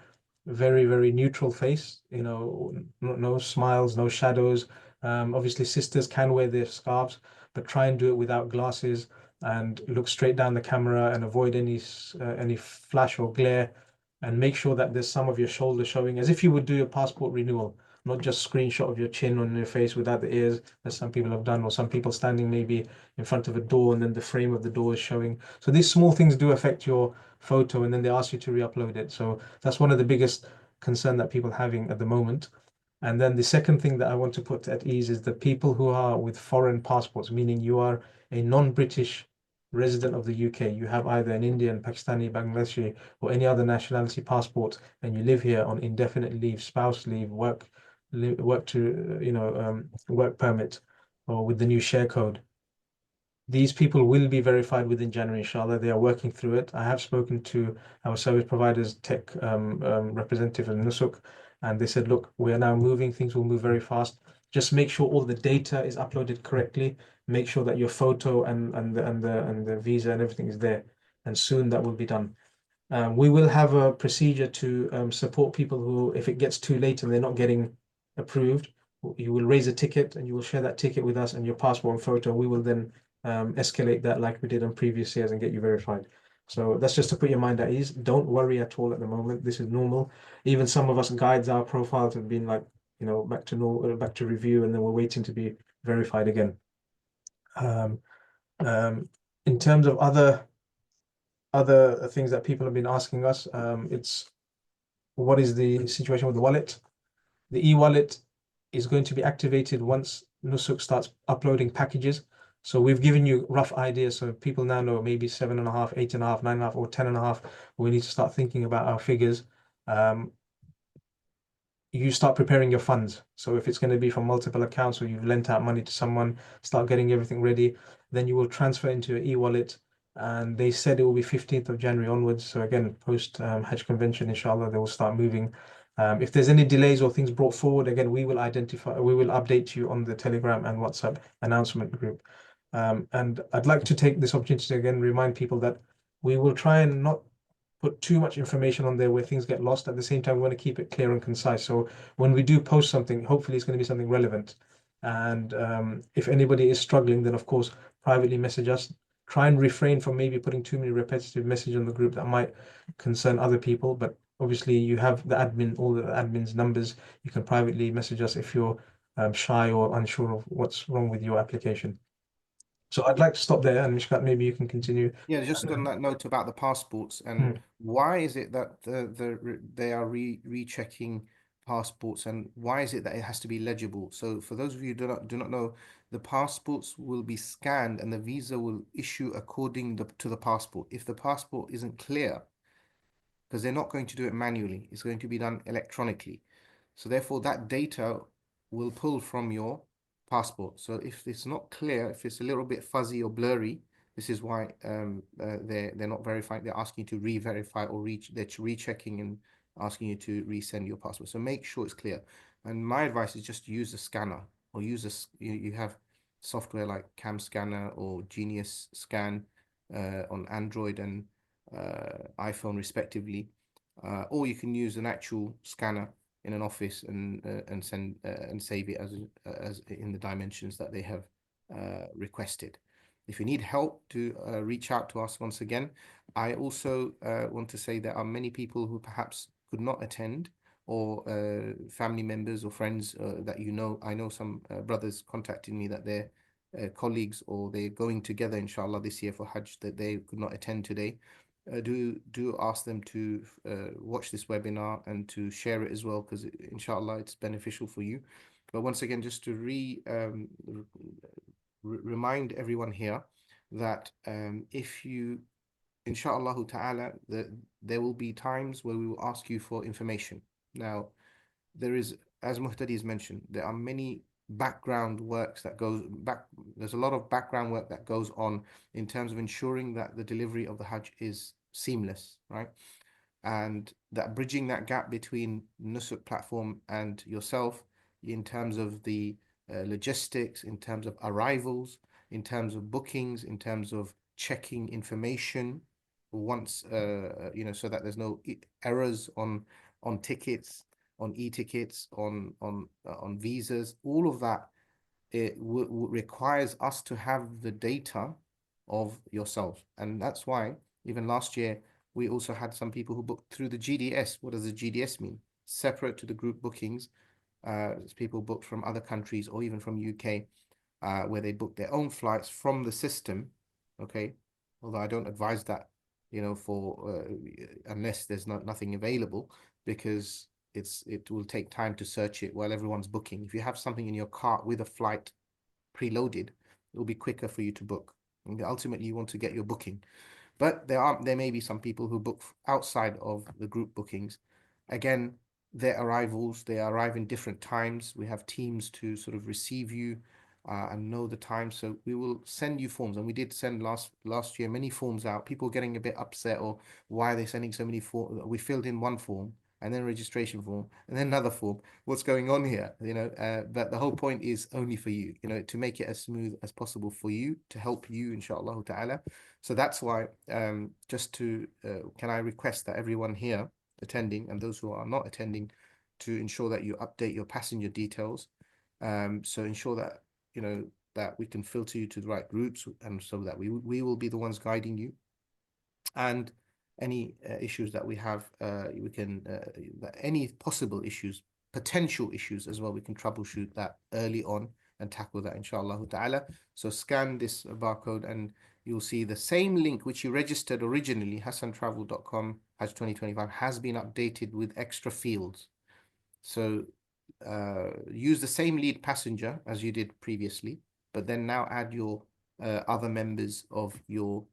very, very neutral face, no smiles, no shadows. Obviously, sisters can wear their scarves, but try and do it without glasses and look straight down the camera and avoid any flash or glare, and make sure that there's some of your shoulder showing as if you would do your passport renewal, not just screenshot of your chin on your face without the ears, as some people have done, or some people standing maybe in front of a door and then the frame of the door is showing. So these small things do affect your photo, and then they ask you to re-upload it. So that's one of the biggest concern that people are having at the moment. And then the second thing that I want to put at ease is the people who are with foreign passports, meaning you are a non-British resident of the UK. You have either an Indian, Pakistani, Bangladeshi, or any other nationality passport, and you live here on indefinite leave, spouse leave, work permit, or with the new share code. These people will be verified within January, inshallah. They are working through it. I have spoken to our service providers tech representative in Nusuk, and they said, look, we are now moving, things will move very fast. Just make sure all the data is uploaded correctly. Make sure that your photo and the visa and everything is there. And soon that will be done. We will have a procedure to support people who, if it gets too late and they're not getting approved, you will raise a ticket and you will share that ticket with us and your passport and photo. We will then escalate that like we did on previous years and get you verified. So that's just to put your mind at ease. Don't worry at all at the moment. This is normal. Even some of us guides, our profiles have been like, back to normal, back to review, and then we're waiting to be verified again. In terms of other things that people have been asking us, it's what is the situation with the wallet? The e-wallet is going to be activated once Nusuk starts uploading packages. So we've given you rough ideas, so people now know maybe 7.5, 8.5, 9.5, or 10.5. We need to start thinking about our figures. You start preparing your funds. So if it's going to be from multiple accounts, or you've lent out money to someone, start getting everything ready. Then you will transfer into your e-wallet. And they said it will be 15th of January onwards. So again, post Hajj convention, inshallah, they will start moving. If there's any delays or things brought forward, again, we will update you on the Telegram and WhatsApp announcement group. And I'd like to take this opportunity to again remind people that we will try and not put too much information on there where things get lost. At the same time, we want to keep it clear and concise. So when we do post something, hopefully it's going to be something relevant. And if anybody is struggling, then of course, privately message us. Try and refrain from maybe putting too many repetitive messages on the group that might concern other people. But obviously you have the admin, all the admin's numbers. You can privately message us if you're shy or unsure of what's wrong with your application. So I'd like to stop there, and Mishkat, maybe you can continue. Yeah, just on that note about the passports, and why is it that they are rechecking passports, and why is it that it has to be legible? So for those of you who do not know, the passports will be scanned and the visa will issue according to the passport. If the passport isn't clear, because they're not going to do it manually, it's going to be done electronically. So therefore that data will pull from your passport. So if it's not clear, if it's a little bit fuzzy or blurry, this is why they're not verifying. They're asking you to re-verify, or they're rechecking and asking you to resend your passport. So make sure it's clear. And my advice is just use a scanner, or use you have software like Cam Scanner or Genius Scan on Android and iPhone respectively, or you can use an actual scanner in an office and send and save it as in the dimensions that they have requested. If you need help, to reach out to us once again. I also want to say there are many people who perhaps could not attend, or family members or friends that you know. I know some brothers contacted me that their colleagues, or they're going together inshallah this year for Hajj, that they could not attend today. Do ask them to watch this webinar and to share it as well, because inshallah it's beneficial for you. But once again, just to remind everyone here that if you, inshallah ta'ala, there will be times where we will ask you for information. Now, there is, as Muhtadi has mentioned, there are many background works that goes back. There's a lot of background work that goes on in terms of ensuring that the delivery of the Hajj is seamless, right? And that bridging that gap between Nusuk platform and yourself in terms of the logistics, in terms of arrivals, in terms of bookings, in terms of checking information once, so that there's no errors on tickets, on e-tickets, on visas. All of that, it requires us to have the data of yourself, and that's why even last year we also had some people who booked through the GDS. What does the GDS mean? Separate to the group bookings. People booked from other countries or even from UK, where they booked their own flights from the system. Okay, although I don't advise that, for unless there's nothing available, because it will take time to search it while everyone's booking. If you have something in your cart with a flight preloaded, it will be quicker for you to book. And ultimately, you want to get your booking. But there may be some people who book outside of the group bookings. Again, their arrivals, they arrive in different times. We have teams to sort of receive you and know the time. So we will send you forms, and we did send last year many forms out. People getting a bit upset, or why are they sending so many forms? We filled in one form, and then a registration form, and then another form. What's going on here? But the whole point is only for you, to make it as smooth as possible for you, to help you, inshallah ta'ala. So that's why, can I request that everyone here attending and those who are not attending, to ensure that you update your passenger details. So ensure that, that we can filter you to the right groups, and so that we will be the ones guiding you. And any issues that we have, we can, any possible issues, potential issues as well, we can troubleshoot that early on and tackle that, inshallah ta'ala. So scan this barcode and you'll see the same link which you registered originally, hasantravel.com, Hajj 2025, has been updated with extra fields. So use the same lead passenger as you did previously, but then now add your other members of your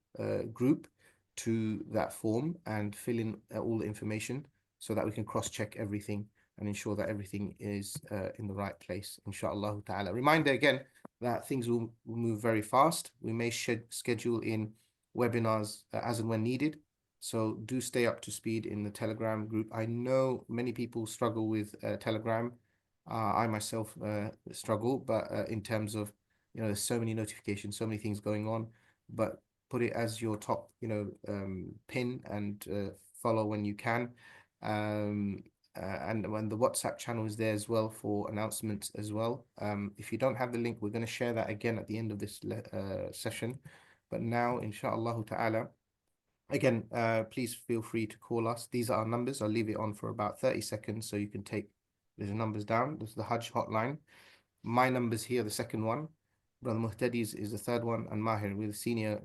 group to that form and fill in all the information, so that we can cross-check everything and ensure that everything is in the right place, inshallah ta'ala. Reminder again that things will move very fast. We may schedule in webinars as and when needed. So do stay up to speed in the Telegram group. I know many people struggle with Telegram. I myself struggle, but in terms of, there's so many notifications, so many things going on, but put it as your top, pin, and follow when you can. And when the WhatsApp channel is there as well for announcements as well. If you don't have the link, we're going to share that again at the end of this session. But now, inshallah ta'ala, again, please feel free to call us. These are our numbers. I'll leave it on for about 30 seconds so you can take these numbers down. This is the Hajj hotline. My number's here, the second one. Brother Muhtadi's is the third one, and Mahir, we're the senior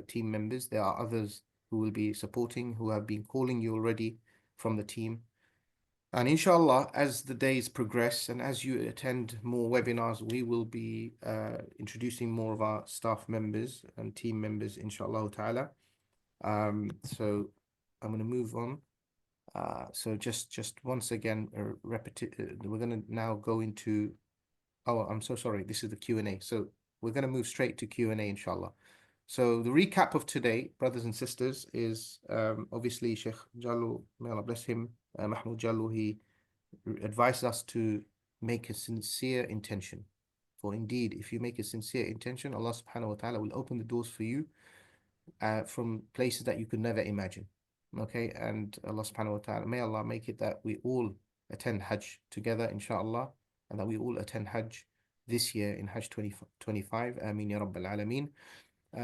team members. There are others who will be supporting, who have been calling you already from the team. And inshallah, as the days progress and as you attend more webinars, we will be introducing more of our staff members and team members, inshallah ta'ala. So I'm going to move on. So just once again, we're going to now go into, oh, I'm so sorry. This is the Q&A. So we're going to move straight to Q&A, inshallah. So the recap of today, brothers and sisters, is obviously Sheikh Jallu, may Allah bless him, Mahmoud Jallu, he advised us to make a sincere intention. For indeed, if you make a sincere intention, Allah subhanahu wa ta'ala will open the doors for you from places that you could never imagine. Okay, and Allah subhanahu wa ta'ala, may Allah make it that we all attend Hajj together, inshallah, and that we all attend Hajj this year in Hajj 2025. Ameen ya Rabbil Alameen.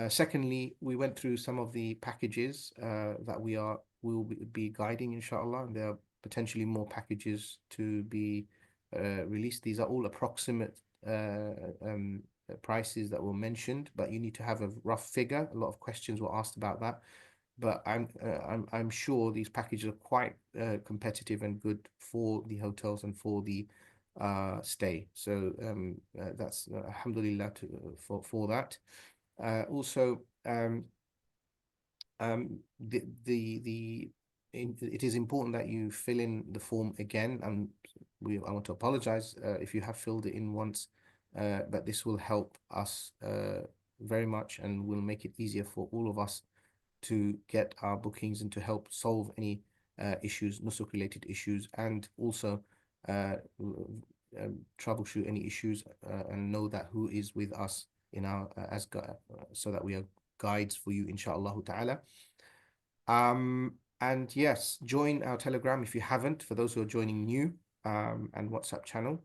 Secondly, we went through some of the packages that we will be guiding, inshallah, and there are potentially more packages to be released. These are all approximate prices that were mentioned, but you need to have a rough figure. A lot of questions were asked about that, but I'm sure these packages are quite competitive and good for the hotels and for the stay. So that's alhamdulillah for that. Also, it is important that you fill in the form again, and I want to apologize if you have filled it in once, but this will help us very much and will make it easier for all of us to get our bookings and to help solve any issues, Nusuk related issues, and also troubleshoot any issues and know that who is with us in our so that we are guides for you, inshallah ta'ala. And yes, join our Telegram if you haven't, for those who are joining new, and WhatsApp channel.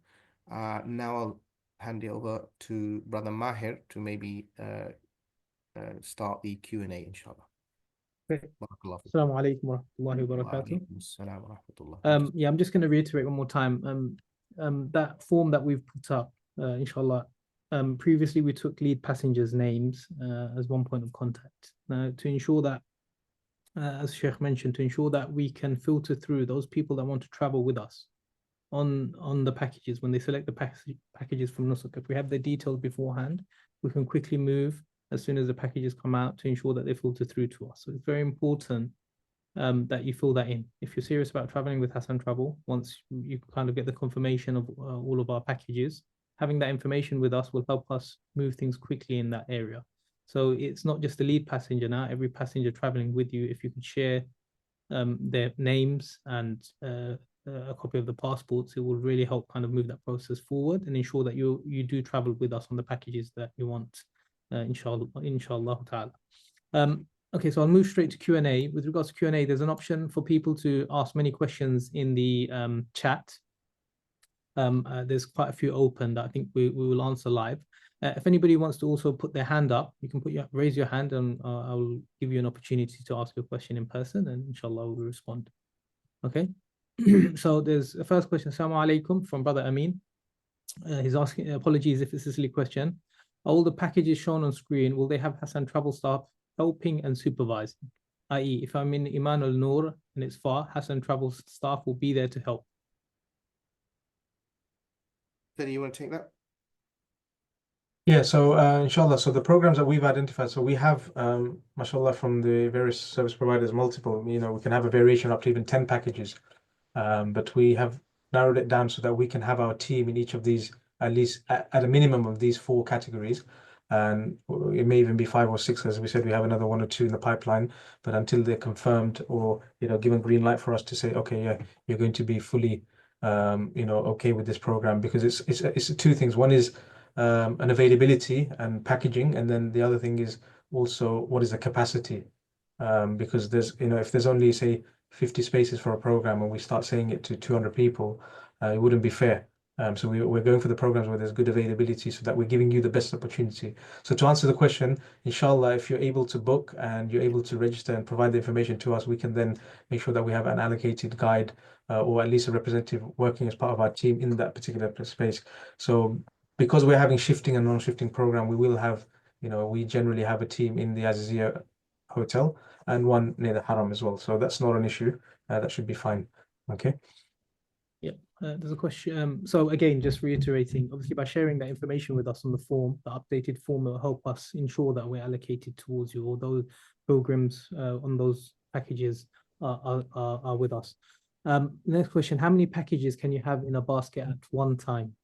Now I'll hand it over to Brother Mahir to maybe start the Q&A, inshallah. Okay. Barakallah fiik. Assalamu alaikum wa rahmatullahi wa barakatuh. Wa alaikum assalam wa rahmatullah. Yeah, I'm just going to reiterate one more time. That form that we've put up, inshallah, previously we took lead passengers' names as one point of contact. Now, to ensure that, as Sheikh mentioned, to ensure that we can filter through those people that want to travel with us on the packages, when they select the packages from Nusuk, if we have the details beforehand, we can quickly move as soon as the packages come out to ensure that they filter through to us. So it's very important that you fill that in. If you're serious about traveling with Hasan Travel, once you kind of get the confirmation of all of our packages, having that information with us will help us move things quickly in that area. So it's not just the lead passenger now, every passenger traveling with you, if you could share their names and a copy of the passports, it will really help kind of move that process forward and ensure that you do travel with us on the packages that you want, inshallah ta'ala. Okay, so I'll move straight to Q&A. With regards to Q&A, there's an option for people to ask many questions in the chat. There's quite a few open that I think we will answer live. If anybody wants to also put their hand up, you can raise your hand, and I will give you an opportunity to ask your question in person, and inshallah we'll respond. Okay. So there's a first question. Assalamu alaikum from Brother Amin. He's asking, apologies if it's a silly question. All the packages shown on screen, will they have Hasan Travel staff helping and supervising? I.e., if I'm in Iman al Noor and it's far, Hasan Travel staff will be there to help. Then you want to take that? Yeah, so inshallah, so the programs that we've identified, so we have, mashallah, from the various service providers, multiple, we can have a variation up to even 10 packages. But we have narrowed it down so that we can have our team in each of these, at least at a minimum of these 4 categories. And it may even be 5 or 6, as we said, we have another 1 or 2 in the pipeline. But until they're confirmed or given green light for us to say, okay, yeah, you're going to be fully, okay with this program, because it's 2 things. One is an availability and packaging, and then the other thing is also what is the capacity, because there's if there's only, say, 50 spaces for a program and we start saying it to 200 people, it wouldn't be fair. So we're going for the programs where there's good availability, so that we're giving you the best opportunity. So to answer the question, inshallah, if you're able to book and you're able to register and provide the information to us, we can then make sure that we have an allocated guide or at least a representative working as part of our team in that particular space. So because we're having shifting and non-shifting program, we will have, we generally have a team in the Azizia hotel and one near the Haram as well. So that's not an issue. That should be fine. Okay. Yeah, there's a question. So again, just reiterating, obviously by sharing that information with us on the form, the updated form will help us ensure that we're allocated towards you, or those pilgrims on those packages are with us. Next question, how many packages can you have in a basket at one time?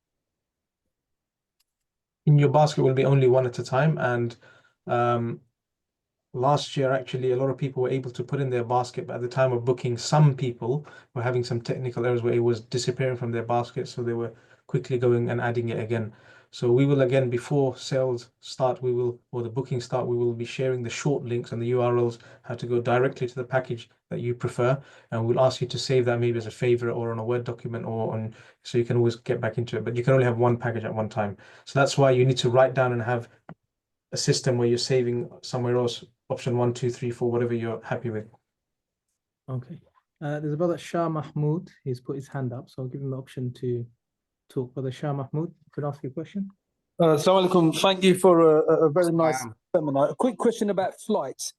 In your basket will be only 1 at a time. And last year, actually, a lot of people were able to put in their basket, but at the time of booking, some people were having some technical errors where it was disappearing from their basket, so they were quickly going and adding it again. So we will, again, before sales start, or the booking start, we will be sharing the short links and the URLs, how to go directly to the package that you prefer, and we'll ask you to save that maybe as a favorite or on a Word document, so you can always get back into it. But you can only have 1 package at one time. So that's why you need to write down and have a system where you're saving somewhere else, option 1, 2, 3, 4, whatever you're happy with. Okay. There's a brother Shah Mahmood. He's put his hand up, so I'll give him the option to talk. Brother Shah Mahmood, could I ask you a question? Assalamu alaikum. Thank you for a very nice Spam. seminar. A quick question about flights.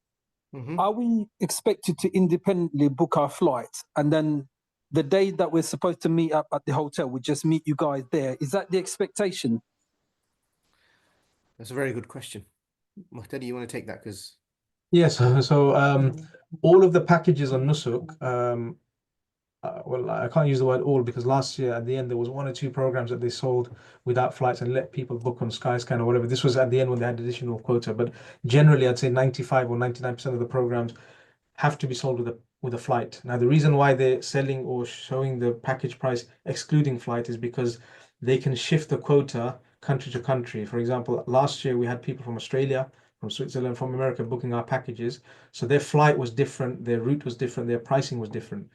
Mhm. Are we expected to independently book our flights, and then the day that we're supposed to meet up at the hotel, we just meet you guys there? Is that the expectation? That's a very good question. Muhtadi, you want to take that? Because Yes, so all of the packages on Nusuk, well, I can't use the word all because last year at the end there was 1 or 2 programs that they sold without flights and let people book on Skyscanner or whatever. This was at the end when they had additional quota, but generally I'd say 95 or 99% of the programs have to be sold with a flight. Now, the reason why they're selling or showing the package price excluding flight is because they can shift the quota country to country. For example, last year we had people from Australia, from Switzerland, from America booking our packages. So their flight was different, their route was different, their pricing was different.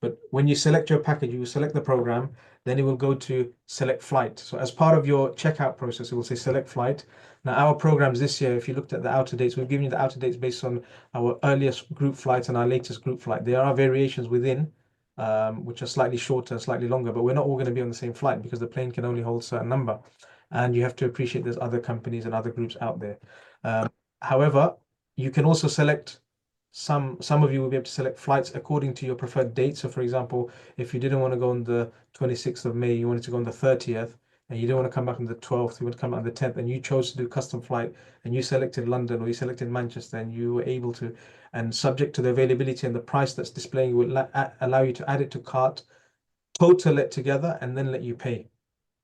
But when you select your package, you will select the program, then it will go to select flight. So as part of your checkout process, it will say select flight. Now, our programs this year, if you looked at the outer dates, we've given you the outer dates based on our earliest group flights and our latest group flight. There are variations within, which are slightly shorter, slightly longer, but we're not all going to be on the same flight because the plane can only hold a certain number. And you have to appreciate there's other companies and other groups out there. However, you can also select some of you will be able to select flights according to your preferred date. So for example, if you didn't want to go on the 26th of May, you wanted to go on the 30th, and you didn't want to come back on the 12th, you want to come back on the 10th, and you chose to do custom flight, and you selected London or you selected Manchester, and you were able to, and subject to the availability and the price that's displaying, will allow you to add it to cart, total it together, and then let you pay.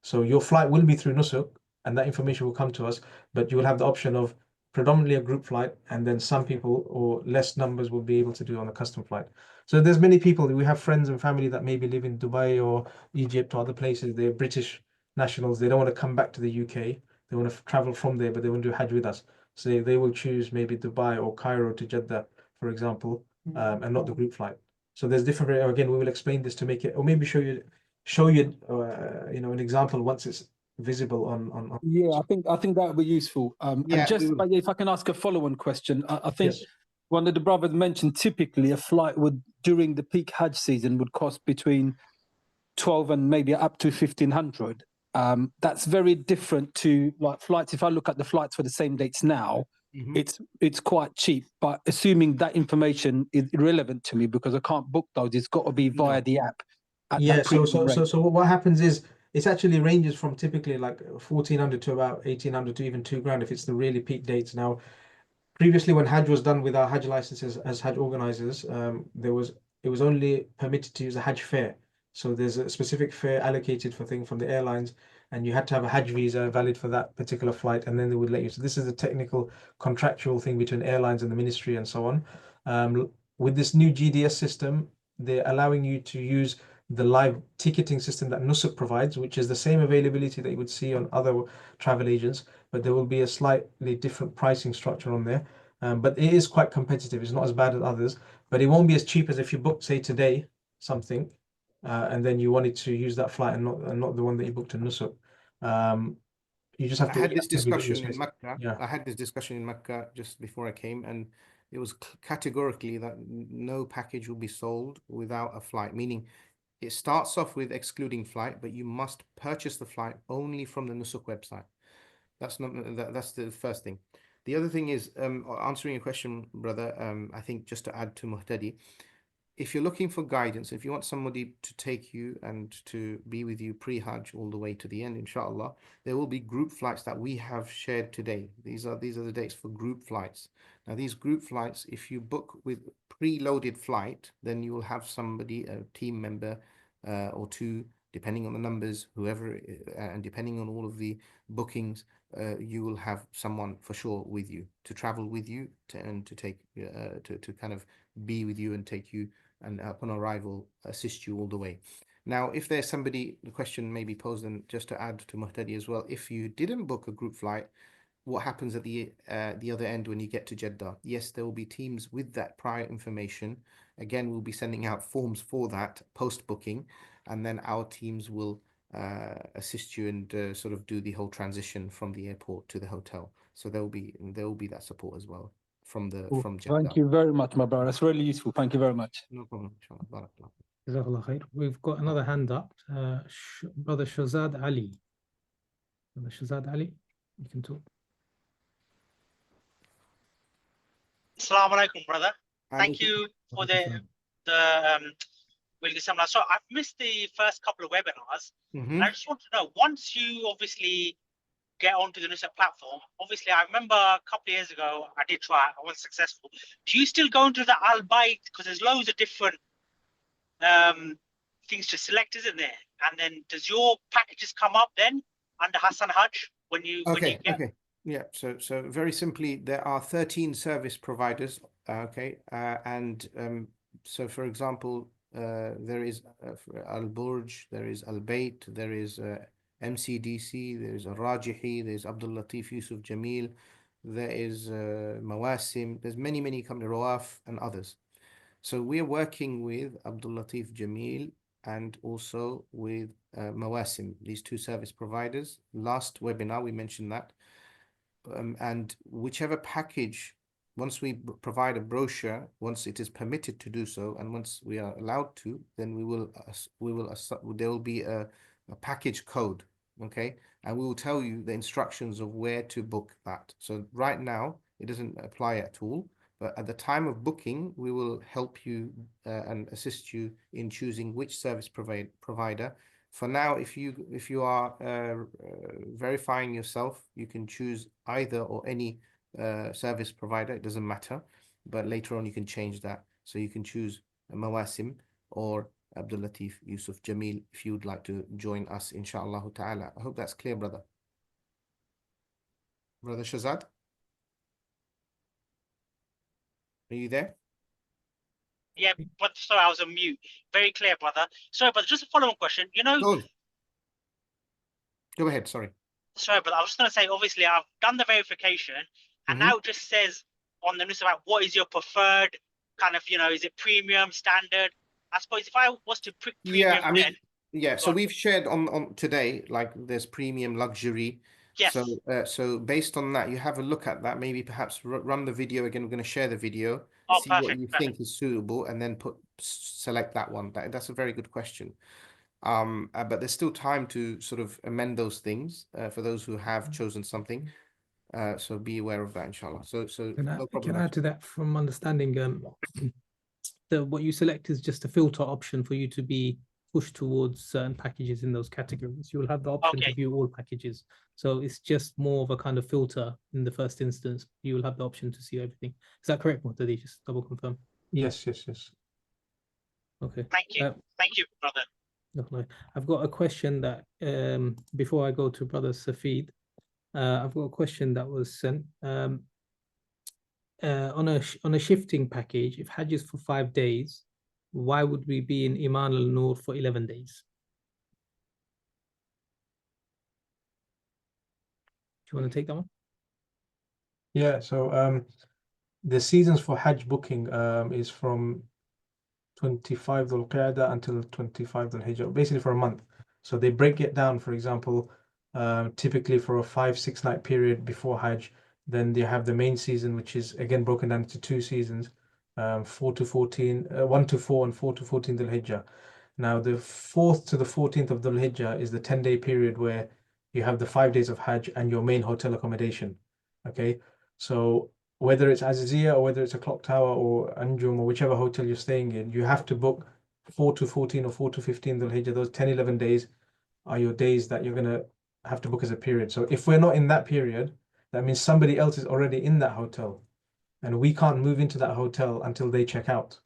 So your flight will be through Nusuk, and that information will come to us, but you will have the option of predominantly a group flight, and then some people or less numbers will be able to do on a custom flight. So there's many people, we have friends and family that maybe live in Dubai or Egypt or other places. They're British nationals. They don't want to come back to the UK. They want to travel from there, but they want to do Hajj with us. So they will choose maybe Dubai or Cairo to Jeddah, for example, and not the group flight. So there's different, again, we will explain this to make it, or maybe show you an example once it's visible on. Yeah, I think that would be useful. And Yeah, just we will. if I can ask a follow-on question, I think Yes. one of the brothers mentioned typically a flight would during the peak Hajj season would cost between 12 and maybe up to 1,500. That's very different to like flights. If I look at the flights for the same dates now, Mhm. it's quite cheap. But assuming that information is irrelevant to me because I can't book those, it's got to be via No. the app at Yeah, that so premium rate. what happens is it's actually ranges from typically like 1,400 to about 1,800 to even 2 grand if it's the really peak dates. Now, previously when Hajj was done with our Hajj licenses as Hajj organizers, it was only permitted to use a Hajj fare. So there's a specific fare allocated for thing from the airlines, and you had to have a Hajj visa valid for that particular flight, and then they would let you. So this is a technical contractual thing between airlines and the ministry and so on. With this new GDS system, they're allowing you to use the live ticketing system that Nusuk provides, which is the same availability that you would see on other travel agents, but there will be a slightly different pricing structure on there. But it is quite competitive. It's not as bad as others, but it won't be as cheap as if you book, say, today something, and then you wanted to use that flight and not the one that you booked in Nusuk. You just have I to had this actively book your discussion in space. Mecca. Yeah. I had this discussion in Mecca just before I came, and it was categorically that no package will be sold without a flight, meaning it starts off with excluding flight, but you must purchase the flight only from the Nusuk website. That's the first thing. The other thing is answering your question, brother. I think just to add to Muhtadi, if you're looking for guidance, if you want somebody to take you and to be with you pre-Hajj all the way to the end, inshallah, there will be group flights that we have shared today. These are the dates for group flights. Now, these group flights, if you book with pre-loaded flight, then you will have somebody, a team member or two, depending on the numbers, whoever, and depending on all of the bookings, you will have someone for sure with you to travel with you and to take to kind of be with you and take you and upon arrival assist you all the way. Now, if there's somebody, the question may be posed, and just to add to Muhtadi as well, if you didn't book a group flight, what happens at the other end when you get to Jeddah? Yes, there will be teams with that prior information. Again, we'll be sending out forms for that post booking, and then our teams will assist you and sort of do the whole transition from the airport to the hotel. So there will be that support as well from Cool. from Jeddah. Thank you very much, my brother. That's really useful. Thank you very much. No problem. Inshallah. Barakallah. Jazakallah khair. We've got another hand up. Brother Shazad Ali. Brother Shazad Ali, you can talk. Assalamu alaikum, brother. Thank Alaikum. you for Alaikum the seminar. So I've missed the first couple of webinars. Mhm. And I just want to know, once you obviously get onto the Nusuk platform, obviously I remember a couple of years ago I did try, I wasn't successful. Do you still go into the Al Bayt? Because there's loads of different things to select, isn't there? And then does your packages come up then under Hassan Hajj when you Okay, get okay. Yeah, so very simply, there are 13 service providers, okay, and so for example, there is Al Burj, there is Al Bayt, there is MCDC, there is Al Rajihi, there is Abdul Latif Yusuf Jamil, there is Mawasim, there's many companies, Rawaf and others. So we're working with Abdul Latif Jamil and also with Mawasim, these two service providers. Last webinar we mentioned that. And whichever package, once we provide a brochure, once it is permitted to do so, and once we are allowed to, then there will be a package code, okay, and we will tell you the instructions of where to book that. So right now it doesn't apply at all, but at the time of booking, we will help you and assist you in choosing which service provider. For now, if you are verifying yourself, you can choose either or any service provider. It doesn't matter, but later on you can change that. So you can choose Mawasim or Abdul Latif Yusuf Jamil if you would like to join us, inshallah ta'ala. I hope that's clear, brother. Brother Shazad? Are you there? Yeah, but sorry, I was on mute. Very clear, brother. Sorry, but just a follow-on question. You know, Go ahead, sorry. sorry, but I was just going to say, obviously, I've done the verification, and now it just says on the news about what is your preferred kind of, is it premium, standard? I suppose if I was to pick premium, Yeah, I mean, then, yeah, so we've shared on today, like there's premium luxury. yes. So based on that, you have a look at that, maybe perhaps run the video again. We're going to share the video, Oh, see what perfect, you perfect. think is suitable, and then select that one. That's a very good question. But there's still time to sort of amend those things for those who have chosen something. So be aware of that, inshallah. So no problem. Can I add to that from understanding what you select is just a filter option for you to be pushed towards certain packages in those categories. You'll have the option to view all packages. So it's just more of a kind of filter in the first instance. You will have the option to see everything. Is that correct, Muhtadi? Just double confirm. Yes. Okay. Thank you. Thank you, brother. I've got a question that before I go to Brother Safid, I've got a question that was sent. On a shifting package, if Hajj is for 5 days, why would we be in Iman al-Nur for 11 days? Do you want to take that one? Yeah, so the seasons for Hajj booking is from 25 Dhul Qa'dah until 25 Dhul Hijjah, basically for a month. So they break it down, for example, typically for a 5-6 night period before Hajj. Then they have the main season, which is again broken down into 2 seasons, 4 to 14, 1 to 4 and 4 to 14 Dhul Hijjah. Now, the 4th to the 14th of Dhul Hijjah is the 10-day period where you have the 5 days of Hajj and your main hotel accommodation. Okay, so whether it's Azizia or whether it's a clock tower or Anjum or whichever hotel you're staying in, you have to book 4 to 14 or 4 to 15 Dhul Hijjah. Those 10, 11 days are your days that you're going to have to book as a period. So if we're not in that period, that means somebody else is already in that hotel and we can't move into that hotel until they check out.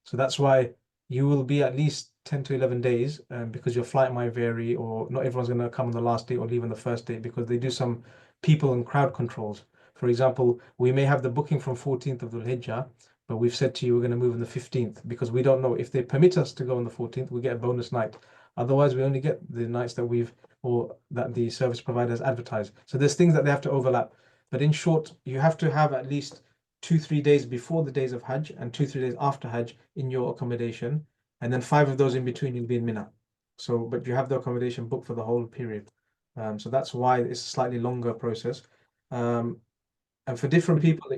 So that's why you will be at least 10 to 11 days because your flight might vary, or not everyone's going to come on the last day or leave on the first day because they do some people and crowd controls. For example, we may have the booking from 14th of Dhul Hijjah, but we've said to you we're going to move on the 15th because we don't know if they permit us to go on the 14th, we get a bonus night. Otherwise, we only get the nights that the service providers advertise. So there's things that they have to overlap. But in short, you have to have at least 2-3 days before the days of Hajj and 2-3 days after Hajj in your accommodation, and then 5 of those in between you'll be in Mina. So, but you have the accommodation booked for the whole period. So that's why it's a slightly longer process. And for different people,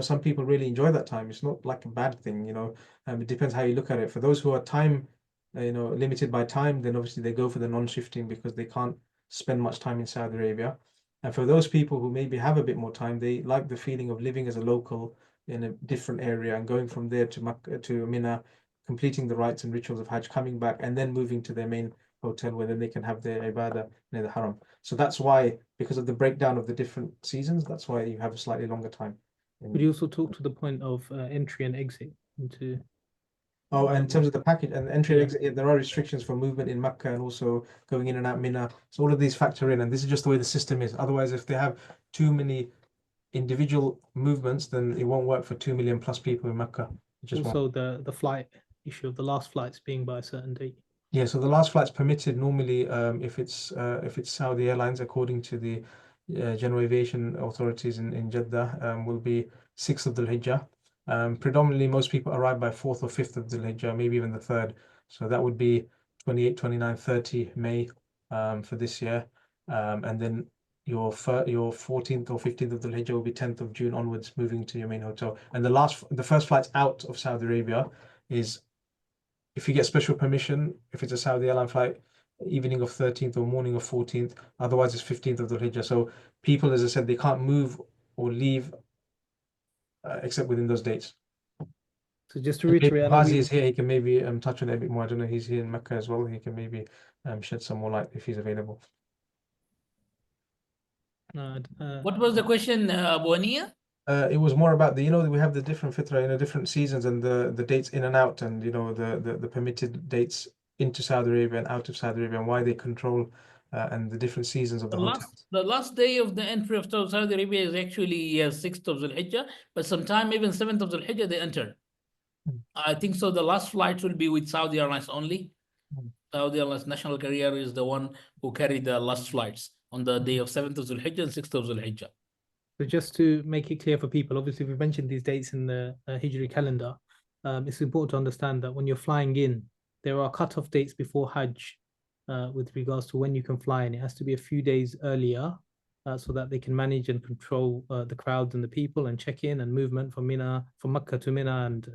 some people really enjoy that time. It's not like a bad thing, it depends how you look at it. For those who are time, limited by time, then obviously they go for the non-shifting because they can't spend much time in Saudi Arabia. And for those people who maybe have a bit more time, they like the feeling of living as a local in a different area and going from there to Makkah, to Mina, completing the rites and rituals of Hajj, coming back, and then moving to their main hotel where then they can have their ibadah near the haram. So that's why, because of the breakdown of the different seasons, that's why you have a slightly longer time. Would you also talk to the point of entry and exit into? Oh, and in terms of the package and entry and Yeah. exit, yeah, there are restrictions for movement in Mecca and also going in and out Mina. So all of these factor in, and this is just the way the system is. Otherwise, if they have too many individual movements, then it won't work for 2 million plus people in Mecca. It just won't. Also the flight issue of the last flights being by a certain date. Yeah, so the last flight's permitted normally if it's Saudi Airlines, according to the General Aviation Authorities in Jeddah, will be 6th of Dhul Hijjah. Predominantly, most people arrive by 4th or 5th of Dhul Hijjah, maybe even the 3rd. So that would be 28, 29, 30 May for this year. And then your 14th or 15th of Dhul Hijjah will be 10th of June onwards, moving to your main hotel. And the first flights out of Saudi Arabia is, if you get special permission, if it's a Saudi airline flight, evening of 13th or morning of 14th, otherwise it's 15th of Dhul Hijjah. So people, as I said, they can't move or leave except within those dates. So just to And maybe reiterate, I know Ghazi we, is here, he can maybe touch on it a bit more. I don't know, he's here in Mecca as well. He can maybe shed some more light if he's available. What was the question, Abu Ania? It was more about we have the different fitra, different seasons and the dates in and out, and the permitted dates into Saudi Arabia and out of Saudi Arabia, and why they control and the different seasons of the hotels. The last day of the entry of Saudi Arabia is actually 6th of Dhul Hijjah, but sometime even 7th of Dhul Hijjah they enter. I think so. The last flights will be with Saudi Airlines only. Saudi Airlines national carrier is the one who carried the last flights on the day of 7th of Dhul Hijjah and 6th of Dhul Hijjah. so just to make it clear for people, obviously we've mentioned these dates in the Hijri calendar. It's important to understand that when you're flying in, there are cut-off dates before Hajj with regards to when you can fly in. It has to be a few days earlier so that they can manage and control the crowds and the people and check-in and movement from Makkah to Mina and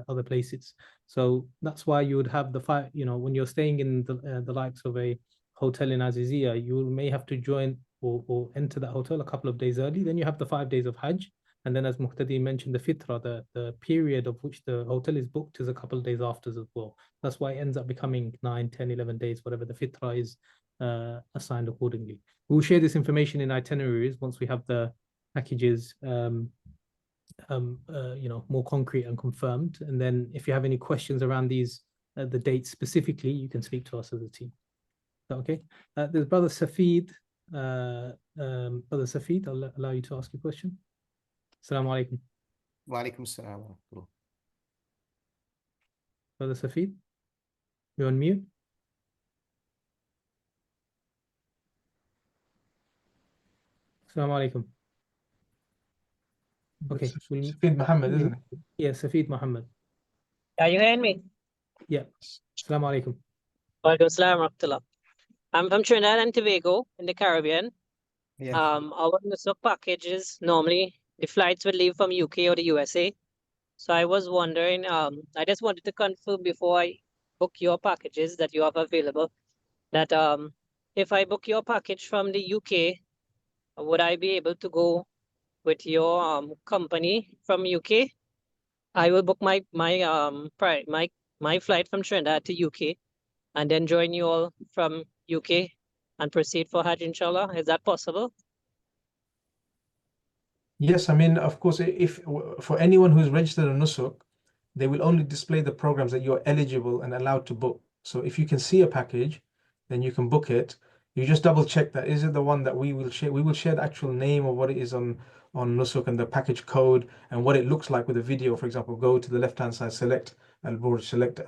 other places. So that's why you would have the fight, when you're staying in the likes of a hotel in Azizia, you may have to join or enter that hotel a couple of days early. Then you have the 5 days of Hajj. And then, as Muqtadi mentioned, the fitra, the period of which the hotel is booked, is a couple of days after as well. That's why it ends up becoming 9, 10, 11 days, whatever the fitra is assigned accordingly. We'll share this information in itineraries once we have the packages more concrete and confirmed. And then if you have any questions around these, the dates specifically, you can speak to us as a team. Okay. There's Brother Safid. Brother Safid, I'll allow you to ask your question. Assalamu alaikum. Wa alaikum assalam wa rahmatullah. Brother Safid, you're on mute. Assalamu alaikum. Okay. Safid Muhammad, isn't it? Yeah, Safid Muhammad. Are you hearing me? Yeah. Assalamu alaikum. Walaikum assalam wa rahmatullah. I'm from Trinidad and Tobago in the Caribbean. Yeah. Our Nusuk packages, normally the flights would leave from UK or the USA. So I was wondering, I just wanted to confirm before I book your packages that you have available, that if I book your package from the UK, would I be able to go with your company from UK? I will book my flight from Trinidad to UK and then join you all from UK and proceed for Hajj, inshallah. Is that possible? Yes, I mean, of course, if for anyone who's registered on Nusuk, they will only display the programs that you're eligible and allowed to book. So if you can see a package, then you can book it. You just double check that is it the one that we will share. We will share the actual name of what it is on Nusuk and the package code and what it looks like with a video. For example, go to the left-hand side, select Al-Burj, select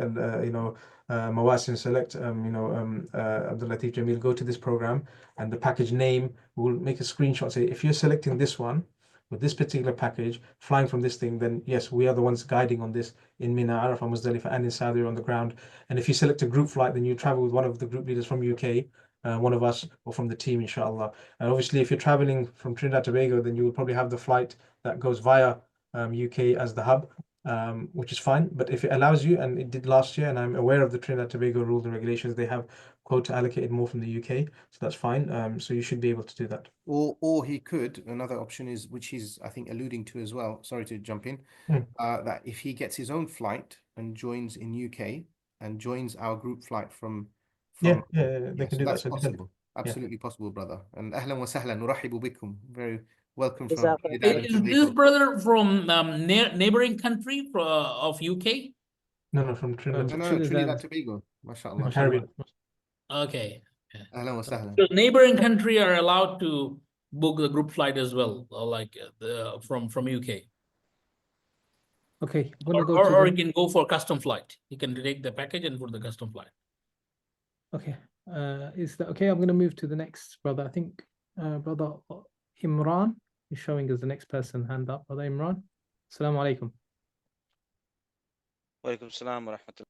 Mawasin, select Abdul Latif Jamil, go to this program and the package name. We'll make a screenshot, say if you're selecting this one with this particular package, flying from this thing, then yes, we are the ones guiding on this in Mina, Arafah, Muzdalifah, and in Saudi on the ground. And if you select a group flight, then you travel with one of the group leaders from UK, one of us or from the team, inshallah. And obviously, if you're traveling from Trinidad and Tobago, then you will probably have the flight that goes via UK as the hub, which is fine. But if it allows you, and it did last year, and I'm aware of the Trinidad and Tobago rules and regulations, they have quota allocated more from the UK, so that's fine. So you should be able to do that. Or he could, another option is, which he's, I think, alluding to as well, sorry to jump in, that if he gets his own flight and joins in UK and joins our group flight from They yeah, can so do that's that. So possible. Absolutely possible, brother. And ahlan wa sahlan, nurahibu bikum. Very welcome from Jazakallah. Trinidad and Is Tobago. this brother from neighboring country of UK? No, from Trinidad. No, Trinidad and Tobago. MashaAllah. Caribbean. Okay. Ahlan wa sahlan. So neighboring country are allowed to book the group flight as well, like from UK. Okay, I'm gonna go Or to you can go for custom flight. You can take the package and for the custom flight. okay. Is that okay? I'm gonna move to the next brother. I think brother Imran is showing us the next person hand up. Brother Imran. Assalamu alaikum. Wa alaikum salam wa rahmatullah.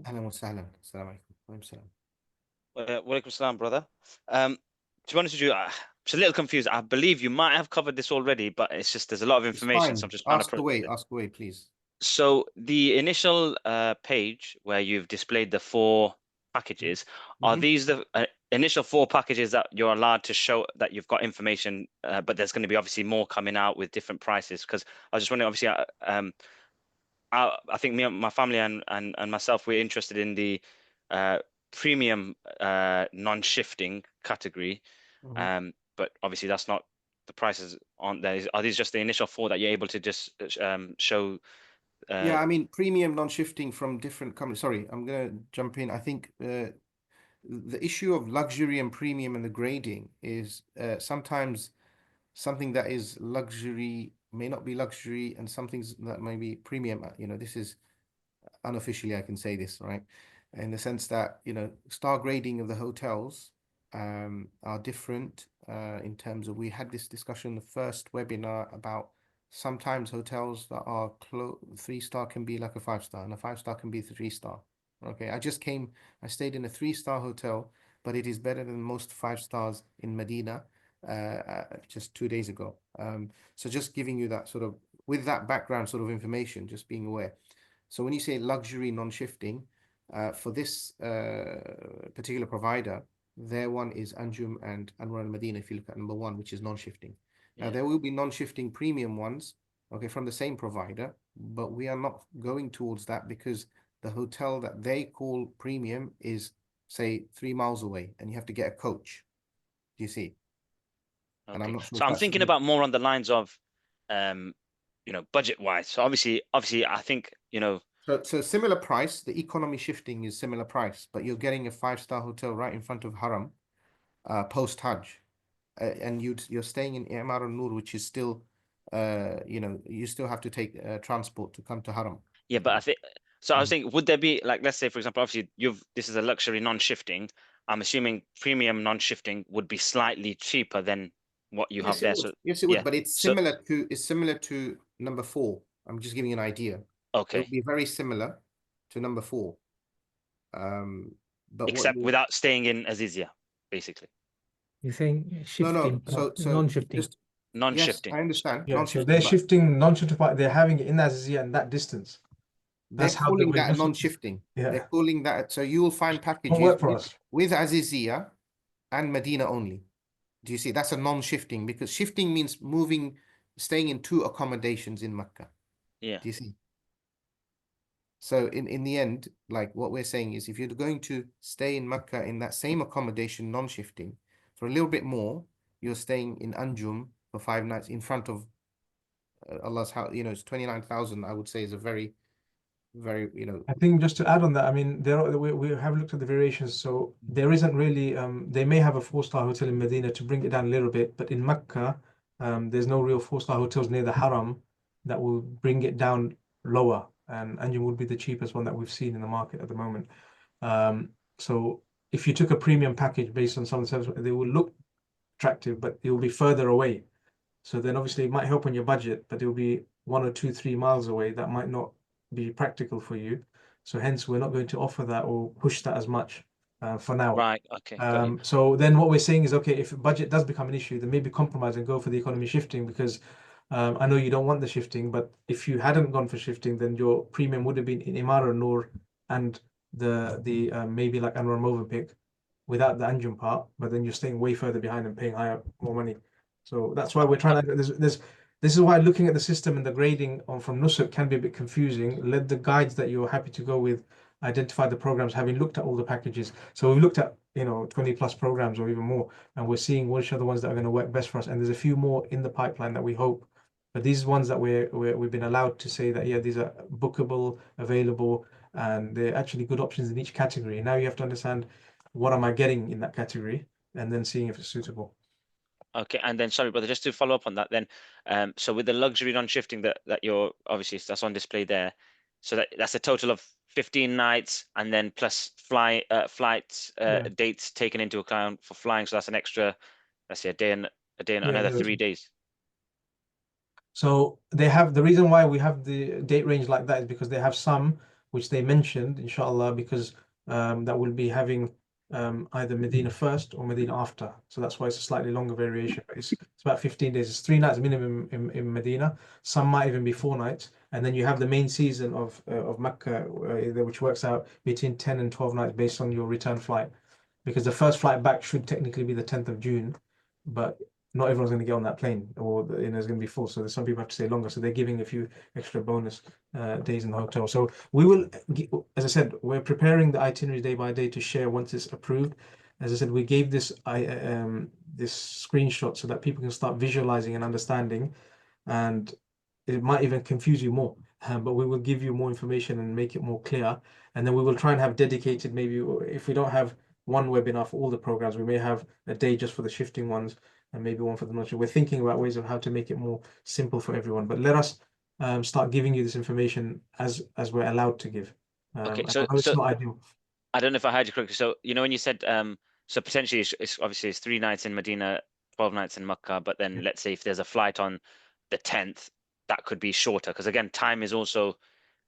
Ahlan wa sahlan. Assalamu alaikum. Wa alaikum salam. Wa alaikum salam, brother. To be honest with you, I'm just a little confused. I believe you might have covered this already, but it's just there's a lot of information, so I'm just trying to process it. Ask away, please. So the initial page where you've displayed the 4 packages, are these the initial 4 packages that you're allowed to show that you've got information, but there's going to be obviously more coming out with different prices? Because I was just wondering, obviously, I think me and my family and myself, we're interested in the premium non-shifting category, but obviously that's not the prices aren't there. Are these just the initial 4 that you're able to just show? Yeah, I mean, premium non-shifting from different companies. Sorry, I'm going to jump in. I think the issue of luxury and premium and the grading is sometimes something that is luxury may not be luxury, and some things that may be premium. You know, this is unofficially, I can say this, right? In the sense that, you know, star grading of the hotels are different in terms of, we had this discussion in the first webinar about sometimes hotels that are 3-star can be like a 5-star, and a 5-star can be 3-star. Okay, I stayed in a 3-star hotel, but it is better than most 5 stars in Medina just 2 days ago. So just giving you that sort of, with that background sort of information, just being aware. So when you say luxury non-shifting, for this particular provider, their one is Anjum and Anwar al Medina, if you look at number 1, which is non-shifting. Now, there will be non-shifting premium ones, okay, from the same provider, but we are not going towards that because the hotel that they call premium is, say, 3 miles away, and you have to get a coach. Do you see? Okay. And I'm not sure so I'm thinking about more on the lines of, you know, budget-wise. So obviously, I think, you know. So similar price, the economy shifting is similar price, but you're getting a 5-star hotel right in front of Haram, post-Hajj. And you're staying in I'mar al-Nur, which is still, you know, you still have to take transport to come to Haram. Yeah, but I think so. I was thinking, would there be, like, let's say, for example, obviously this is a luxury non-shifting. I'm assuming premium non-shifting would be slightly cheaper than what you have there. So yes, it would, but it's similar to number 4. I'm just giving you an idea. Okay. It would be very similar to number 4. But except without staying in Azizia, basically. You're saying shifting, so non-shifting. Non-shifting. Yes, I understand. Yeah, so they're shifting non-shifting, they're having it in Azizia and that distance. They're calling that non-shifting. They're calling that. So you will find packages with Azizia and Medina only. Do you see? That's a non-shifting, because shifting means moving, staying in 2 accommodations in Mecca. Yeah. Do you see? So in the end, like what we're saying is, if you're going to stay in Mecca in that same accommodation, non-shifting, for a little bit more, you're staying in Anjum for 5 nights in front of Allah's house. You know, it's 29,000. I would say is a very, very, you know. I think just to add on that, I mean, we have looked at the variations. So there isn't really. They may have a 4-star hotel in Medina to bring it down a little bit, but in Mecca, there's no real 4-star hotels near the Haram that will bring it down lower. And Anjum would be the cheapest one that we've seen in the market at the moment. So if you took a premium package based on some of the services, they will look attractive, but it will be further away. So then obviously it might help on your budget, but it will be 1 or 2, 3 miles away. That might not be practical for you. So hence we're not going to offer that or push that as much. for now. Right. Okay. Got you. So then what we're saying is, okay, if budget does become an issue, then maybe compromise and go for the economy shifting, because I know you don't want the shifting, but if you hadn't gone for shifting, then your premium would have been in Imara Noor and the maybe like Anwar Movenpick without the Anjum part, but then you're staying way further behind and paying more money. So that's why we're trying to. This is why looking at the system and the grading from Nusuk can be a bit confusing. Let the guides that you're happy to go with identify the programs, having looked at all the packages. So we've looked at 20 plus programs or even more, and we're seeing which are the ones that are going to work best for us. And there's a few more in the pipeline that we hope. But these ones that we've been allowed to say that, yeah, these are bookable, available, and they're actually good options in each category. Now you have to understand what am I getting in that category, and then seeing if it's suitable. Okay, and then sorry, brother, just to follow up on that, then, so with the luxury non-shifting that you're obviously that's on display there, so that's a total of 15 nights, and then plus flights dates taken into account for flying, so that's an extra, let's say a day and another 3 days. So they have the reason why we have the date range like that is because they have some which they mentioned, inshallah, because that will be having either Medina first or Medina after. So that's why it's a slightly longer variation. But it's about 15 days. It's 3 nights minimum in Medina. Some might even be 4 nights. And then you have the main season of Mecca, which works out between 10 and 12 nights based on your return flight. Because the first flight back should technically be the 10th of June, but not everyone's going to get on that plane, or it's going to be full. So there's some people have to stay longer. So they're giving a few extra bonus days in the hotel. So we will, as I said, we're preparing the itinerary day by day to share once it's approved. As I said, we gave this screenshot so that people can start visualizing and understanding, and it might even confuse you more. But we will give you more information and make it more clear. And then we will try and have dedicated, maybe if we don't have one webinar for all the programs, we may have a day just for the shifting ones, and maybe one for the non-shifting. We're thinking about ways of how to make it more simple for everyone. But let us start giving you this information as we're allowed to give. Okay, I know it's not ideal. I don't know if I heard you correctly. So when you said so potentially it's obviously it's 3 nights in Medina, 12 nights in Mecca, but then let's say if there's a flight on the 10th, that could be shorter, because again, time is also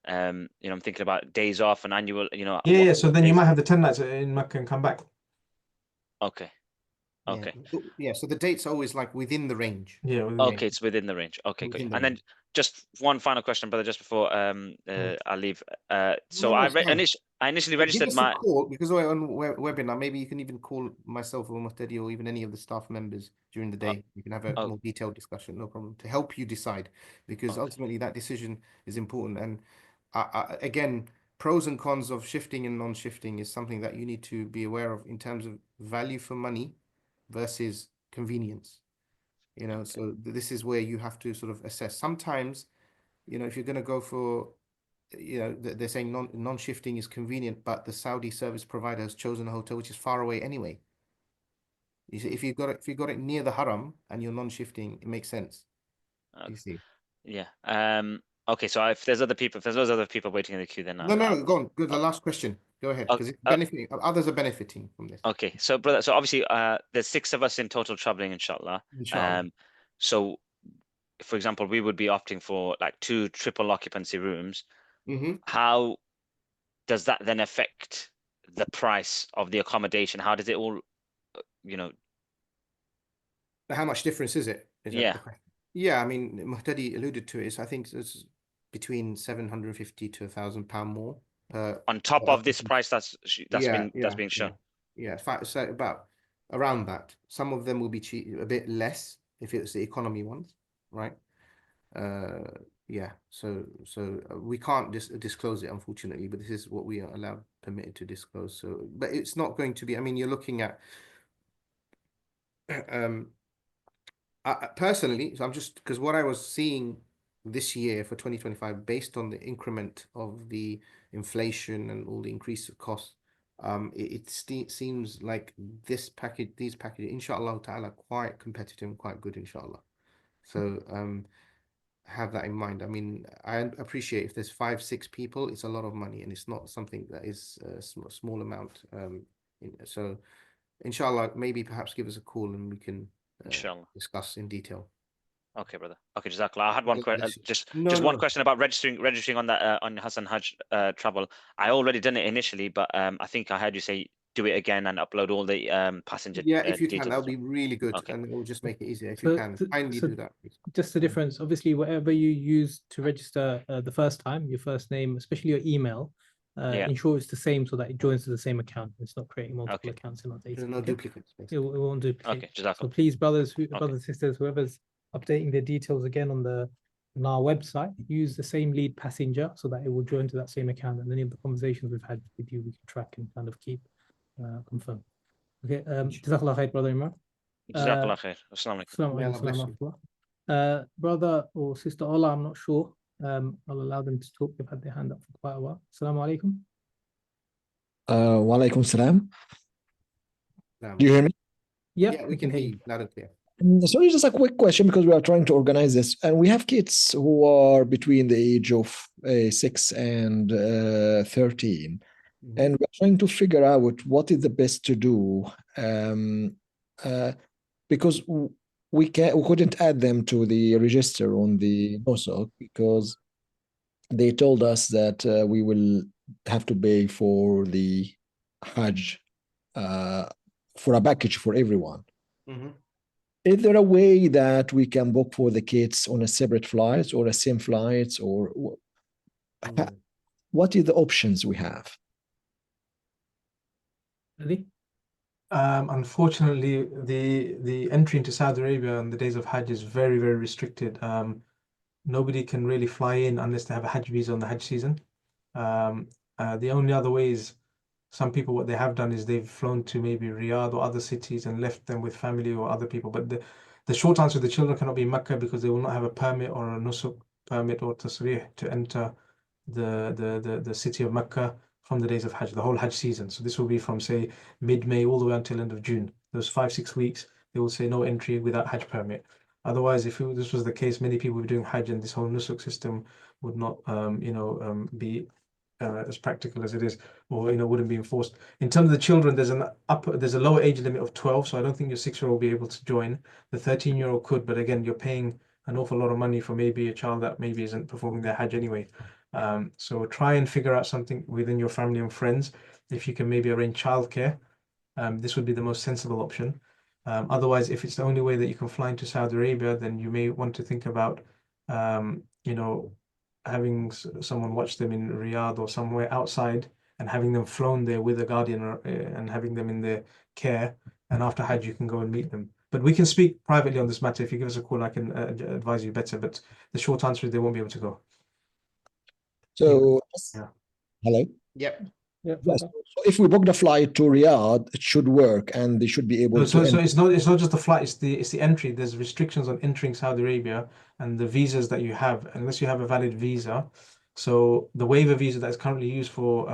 I'm thinking about days off and annual, Yeah, so then you might have the 10 nights in Mecca and come back. Okay. Okay. Yeah, so the date's always like within the range. Yeah. Okay, it's within the range. Okay, good. And then just one final question, brother, just before I'll leave. So I initially registered Give us a call, because we're on webinar. Maybe you can even call myself or Muhtadi or even any of the staff members during the day. You can have a more detailed discussion, no problem, to help you decide, because ultimately that decision is important. And again, pros and cons of shifting and non-shifting is something that you need to be aware of in terms of value for money versus convenience. So this is where you have to sort of assess. Sometimes, if you're going to go for, they're saying non-shifting is convenient, but the Saudi service provider has chosen a hotel which is far away anyway. You see, if you got it near the haram and you're non-shifting, it makes sense. You see. Yeah. Okay, so if there's other people waiting in the queue, then no, go on. Good. The last question. Go ahead, because it's benefiting. Others are benefiting from this. Okay, so brother, so obviously there's 6 of us in total traveling, inshallah. So for example, we would be opting for like 2 triple occupancy rooms. How does that then affect the price of the accommodation? How does it all, How much difference is it? Yeah, I mean, Muhtadi alluded to it. I think it's between 750 to £1,000 more on top of this price that's being shown. Yeah, so about around that. Some of them will be cheap, a bit less if it's the economy ones, right? Yeah, so we can't disclose it, unfortunately, but this is what we are permitted to disclose. So, but it's not going to be, I mean, you're looking at personally, so I'm just, because what I was seeing this year for 2025, based on the increment of the inflation and all the increase of costs, it seems like these packages, inshallah ta'ala, quite competitive and quite good, inshallah. So have that in mind. I mean, I appreciate if there's 5-6 people, it's a lot of money, and it's not something that is a small amount. So inshallah, maybe perhaps give us a call and we can discuss in detail. Okay, brother. Okay, Jazakallah. I had one question, just one question about registering on that on Hasan Hajj Travel. I already done it initially, but I think I heard you say do it again and upload all the passenger Yeah, if you can, details? that would be really good, Okay. and it will just make it easier if you So- can. so- Kindly so do that, please. Just the difference, obviously, whatever you use to register the first time, your first name, especially your email, Yeah. ensure it's the same so that it joins to the same account. It's not creating multiple Okay. accounts in our data. There's no okay? duplicates, It, basically. it won't duplicate. Okay, Jazakallah. So please, brothers, Okay. brothers and sisters, whoever's updating their details again on our website, use the same lead passenger so that it will join to that same account, and any of the conversations we've had with you, we can track and kind of keep confirm. Okay, Jazakallah khair, brother Imran. Jazakallah khair. Assalamu alaikum. Assalamu May Allah alaikum, bless assalamu you. alaikum. Brother or sister Ola, I'm not sure. I'll allow them to talk. They've had their hand up for quite a while. Assalamu alaikum. Wa alaikum salam. Naam. Do you hear me? Yeah, we can hear you loud and clear. So it's just a quick question because we are trying to organize this, and we have kids who are between the age of 6 and 13, Mhm. and we're trying to figure out what is the best to do, because we couldn't add them to the register on the Nusuk because they told us that we will have to pay for the Hajj for a package for everyone. Mhm. Is there a way that we can book for the kids on a separate flight or a same flights, or Mhm. what is the options we have? Ali? Unfortunately, the entry into Saudi Arabia on the days of Hajj is very, very restricted. Nobody can really fly in unless they have a Hajj visa on the Hajj season. The only other way is some people, what they have done is they've flown to maybe Riyadh or other cities and left them with family or other people. But the short answer, the children cannot be in Mecca because they will not have a permit or a Nusuk permit or tasrih to enter the city of Mecca from the days of Hajj, the whole Hajj season. So this will be from, say, mid-May all the way until end of June. Those 5-6 weeks, they will say no entry without Hajj permit. Otherwise, if this was the case, many people would be doing Hajj and this whole Nusuk system would not, be as practical as it is, or wouldn't be enforced. In terms of the children, there's a lower age limit of 12, so I don't think your 6-year-old will be able to join. The 13-year-old could, but again, you're paying an awful lot of money for maybe a child that maybe isn't performing their Hajj anyway. So try and figure out something within your family and friends. If you can maybe arrange childcare, this would be the most sensible option. Otherwise, if it's the only way that you can fly into Saudi Arabia, then you may want to think about, having someone watch them in Riyadh or somewhere outside and having them flown there with a guardian and having them in their care. And after Hajj, you can go and meet them. But we can speak privately on this matter. If you give us a call, I can advise you better. But the short answer is they won't be able to go. So, Yeah. hello? Yep. Yeah, Yes. So if we book the flight to Riyadh, it should work and they should be able So to. it's not just the flight, it's the entry. There's restrictions on entering Saudi Arabia and the visas that you have, unless you have a valid visa. So the waiver visa that is currently used for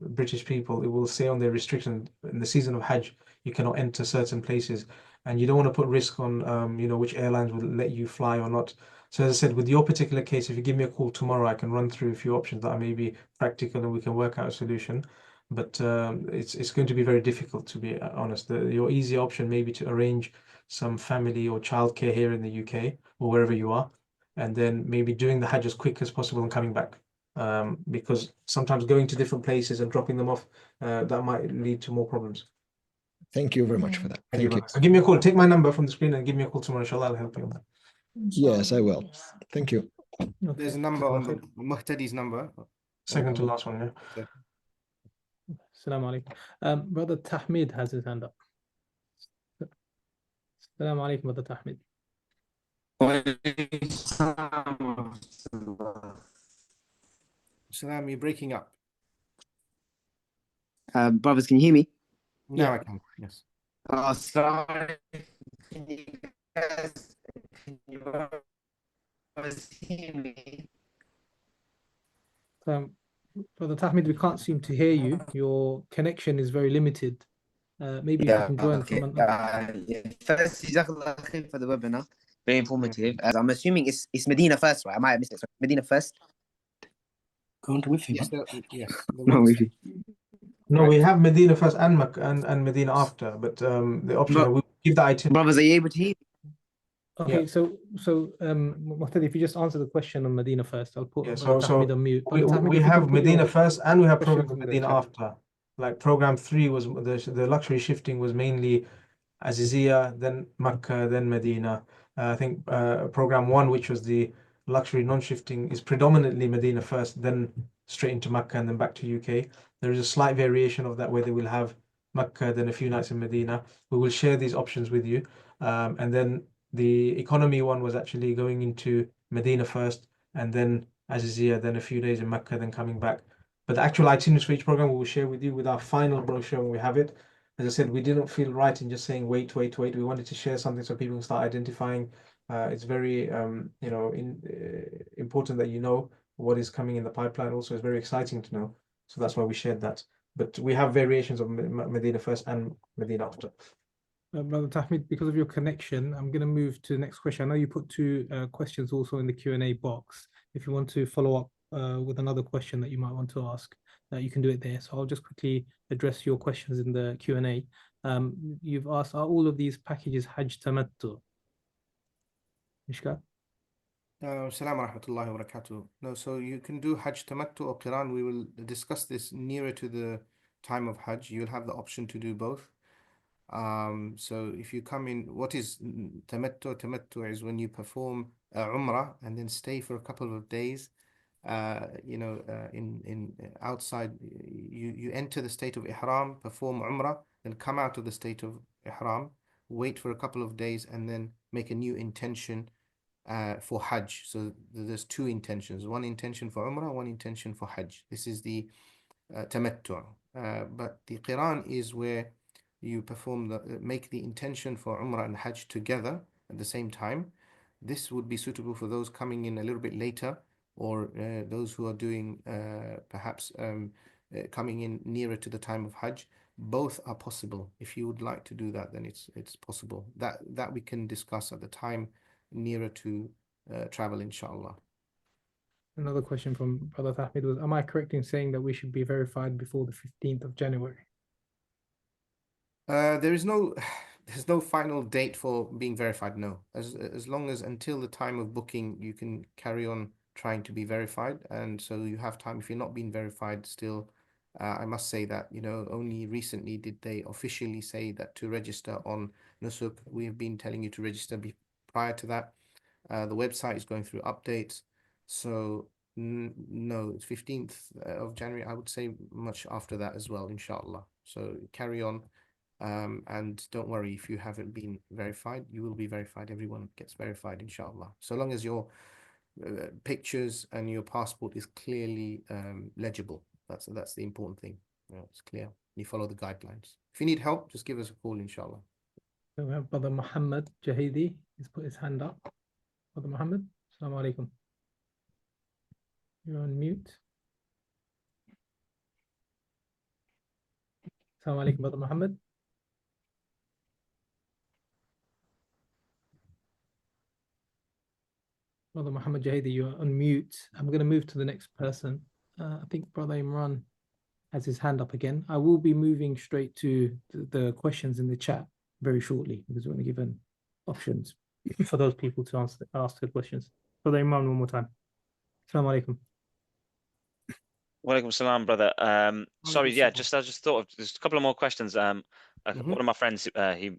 British people, it will say on their restriction in the season of Hajj, you cannot enter certain places, and you don't want to put risk on which airlines will let you fly or not. So as I said, with your particular case, if you give me a call tomorrow, I can run through a few options that are maybe practical and we can work out a solution. But it's going to be very difficult, to be honest. Your easy option may be to arrange some family or childcare here in the UK or wherever you are, and then maybe doing the Hajj as quick as possible and coming back. Because sometimes going to different places and dropping them off, that might lead to more problems. Thank you very much for that. Thank you. So give me a call. Take my number from the screen and give me a call tomorrow. Inshallah, I'll help you on that. Yes, I will. Thank you. There's a number on the Muhtadi's number. Second to last one, yeah. Assalamu alaikum. Brother Tahmid has his hand up. Assalamu alaikum, Brother Tahmid. Salam, you're breaking up. Brothers, can you hear me? Now I can, yes. Sorry. Can you brothers hear me? Brother Tahmid, we can't seem to hear you. Your connection is very limited. Maybe if you can join from another. First, Jazakallah khair for the webinar. Very informative. As I'm assuming it's Medina first, right? I might have missed it. Sorry. Medina first. Go on to with him. Yes, yes. No, with you. No, we have Medina first and Medina after, but the option we give the item. Brothers, are you able to hear me? Okay, so Muhtadi, if you just answer the question on Medina first, I'll put Yeah, Tahmid on mute. we have Medina first and we have Prophet Medina after. Like program 3 was the luxury shifting was mainly Azizia, then Makkah, then Medina. I think program 1, which was the luxury non-shifting, is predominantly Medina first, then straight into Makkah and then back to UK. There is a slight variation of that where they will have Makkah, then a few nights in Medina. We will share these options with you. And then the economy one was actually going into Medina first, and then Azizia, then a few days in Makkah, then coming back. But the actual itineraries for each program we will share with you with our final brochure when we have it. As I said, we didn't feel right in just saying wait. We wanted to share something so people can start identifying. It's very important that you know what is coming in the pipeline. Also, it's very exciting to know. So that's why we shared that. But we have variations of Medina first and Medina after. Brother Tahmid, because of your connection, I'm going to move to the next question. I know you put two questions also in the Q&A box. If you want to follow up with another question that you might want to ask, you can do it there. So I'll just quickly address your questions in the Q&A. You've asked, are all of these packages Hajj Tamattu? Mishka? Assalamu rahmatullahi wa barakatuh. No, so you can do Hajj Tamattu or Qiran. We will discuss this nearer to the time of Hajj. You'll have the option to do both. So if you come in, what is Tamattu? Tamattu is when you perform Umrah and then stay for a couple of days. In outside, you enter the state of Ihram, perform Umrah, then come out of the state of Ihram, wait for a couple of days, and then make a new intention for Hajj. So there's two intentions, one intention for Umrah, one intention for Hajj. This is the Tamattu. But the Qiran is where you make the intention for Umrah and Hajj together at the same time. This would be suitable for those coming in a little bit later, or those who are doing perhaps coming in nearer to the time of Hajj. Both are possible. If you would like to do that, then it's possible. That we can discuss at the time nearer to travel, inshallah. Another question from Brother Tahmid was, am I correct in saying that we should be verified before the 15th of January? There's no final date for being verified, no. As long as until the time of booking, you can carry on trying to be verified. And so you have time. If you're not being verified still, I must say that, only recently did they officially say that to register on Nusuk. We have been telling you to register prior to that. The website is going through updates. So no, it's 15th of January. I would say much after that as well, inshallah. So carry on. And don't worry if you haven't been verified, you will be verified. Everyone gets verified, inshallah. So long as your pictures and your passport is clearly legible. That's the important thing. It's clear. You follow the guidelines. If you need help, just give us a call, inshallah. So we have Brother Muhammad Jahidi. He's put his hand up. Brother Muhammad, assalamu alaikum. You're on mute. Assalamu alaikum, Brother Muhammad. Brother Muhammad Jahidi, you're on mute. I'm going to move to the next person. I think Brother Imran has his hand up again. I will be moving straight to the questions in the chat very shortly because we're going to give options for those people to ask the questions. Brother Imran, one more time. Assalamu alaikum. Walaikum salam, brother. Sorry, yeah, I just thought of just a couple of more questions. One of my friends, he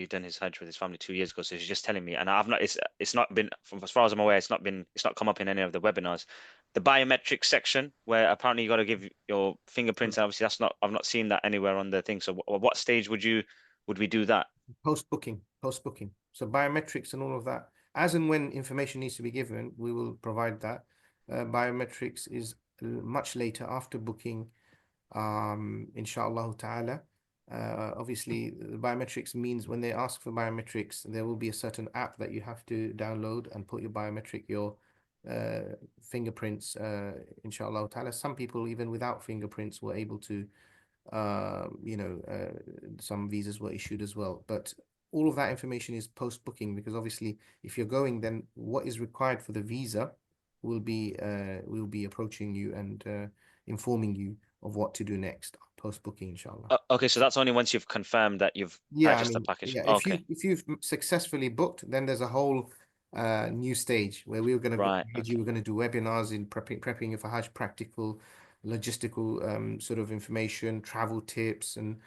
done his Hajj with his family 2 years ago, so he's just telling me, and I've not, it's not been, from as far as I'm aware, it's not come up in any of the webinars. The biometric section, where apparently you got to give your fingerprints. Obviously, I've not seen that anywhere on the thing. So, what stage would we do that? Post booking. So biometrics and all of that, as and when information needs to be given, we will provide that. Biometrics is much later after booking, inshallah ta'ala. Obviously, the biometrics means when they ask for biometrics, there will be a certain app that you have to download and put your biometric, your fingerprints, inshallah ta'ala. Some people, even without fingerprints, were able to, some visas were issued as well. But all of that information is post-booking, because obviously, if you're going, then what is required for the visa will be approaching you and informing you of what to do next post-booking, inshallah. Okay, so that's only once you've confirmed that you've purchased the package. Yeah, okay. If you've successfully booked, then there's a whole new stage where we were going to Right. you were going to do webinars in prepping you for Hajj, practical logistical sort of information, travel tips, and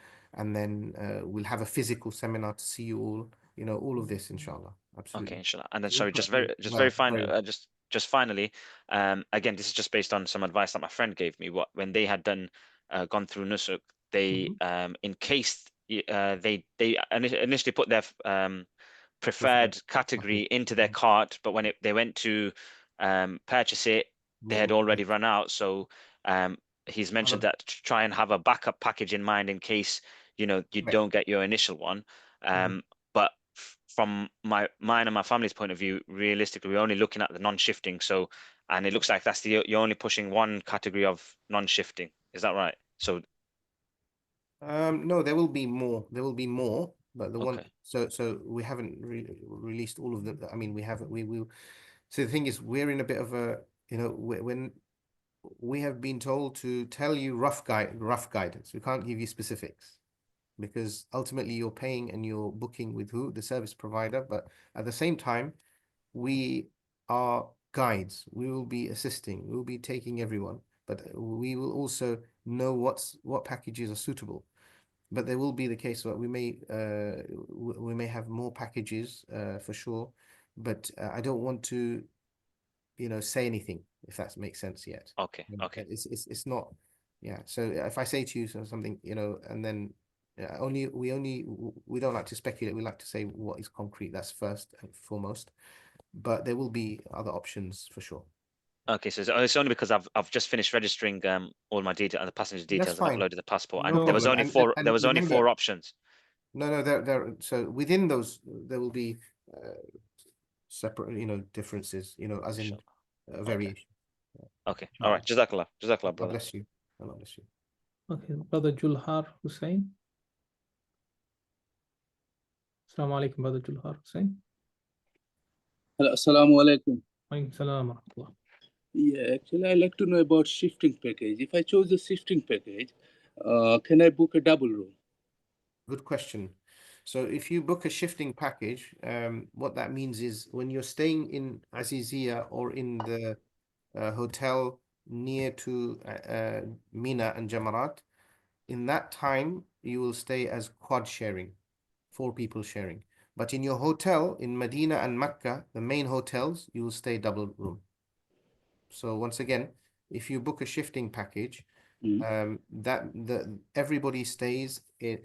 then we'll have a physical seminar to see you all. You know, all of this, inshallah. Absolutely. Okay, inshallah. And then We'll sorry, put just you very well, fine. very- Just finally, again, this is just based on some advice that my friend gave me. What when they had gone through Nusuk, they in case they initially put their preferred category into their cart, but when they went to purchase it, they had already run out. So he's mentioned that to try and have a backup package in mind in case you don't get your initial one. But from mine and my family's point of view, realistically, we're only looking at the non-shifting. So, and it looks like you're only pushing one category of non-shifting. Is that right? So, no, there will be more. There will be more, but the one okay. so we haven't released all of them. I mean, we haven't. We will. So the thing is, we're in a bit of a when we have been told to tell you rough guidance. We can't give you specifics because ultimately you're paying and you're booking with who? The service provider. But at the same time, we are guides. We will be assisting. We will be taking everyone, but we will also know what packages are suitable. But there will be the case that we may have more packages for sure, but I don't want to say anything if that makes sense yet. Okay. Okay. It's not. Yeah. So if I say to you something, and then we don't like to speculate. We like to say what is concrete. That's first and foremost. But there will be other options for sure. Okay, so it's only because I've just finished registering all my details, the passenger details, and fine. uploaded the passport, No and there was problem. only four. And There was only remember, 4 options. No, so within those there will be separate, differences, as in variation. Okay. All right. Jazakallah. Jazakallah, God brother. bless you. Allah bless you. Okay, Brother Julhar Hussain. Assalamu alaikum, Brother Julhar Hussain. Assalamu alaikum. Alaikum salam wa rahmatullah. Yeah, actually, I'd like to know about shifting package. If I chose the shifting package, can I book a double room? Good question. So if you book a shifting package, what that means is when you're staying in Azizia or in the hotel near to Mina and Jamarat, in that time you will stay as quad sharing, 4 people sharing. But in your hotel in Medina and Mecca, the main hotels, you will stay double room. So once again, if you book a shifting package, everybody stays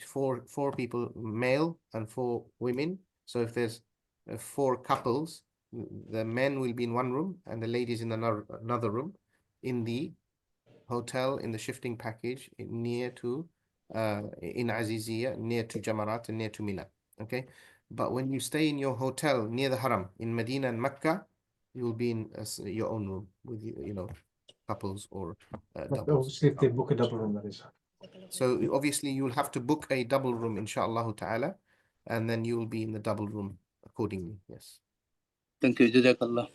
four people, male and 4 women. So if there's 4 couples, the men will be in one room and the ladies in another room in the hotel in the shifting package near to in Azizia, near to Jamarat and near to Mina. Okay, but when you stay in your hotel near the Haram in Medina and Mecca, you will be in your own room with couples or doubles. Obviously, if they book a double room, that is. So obviously you'll have to book a double room, inshallah ta'ala, and then you will be in the double room accordingly. Yes. Thank you, Jazakallah.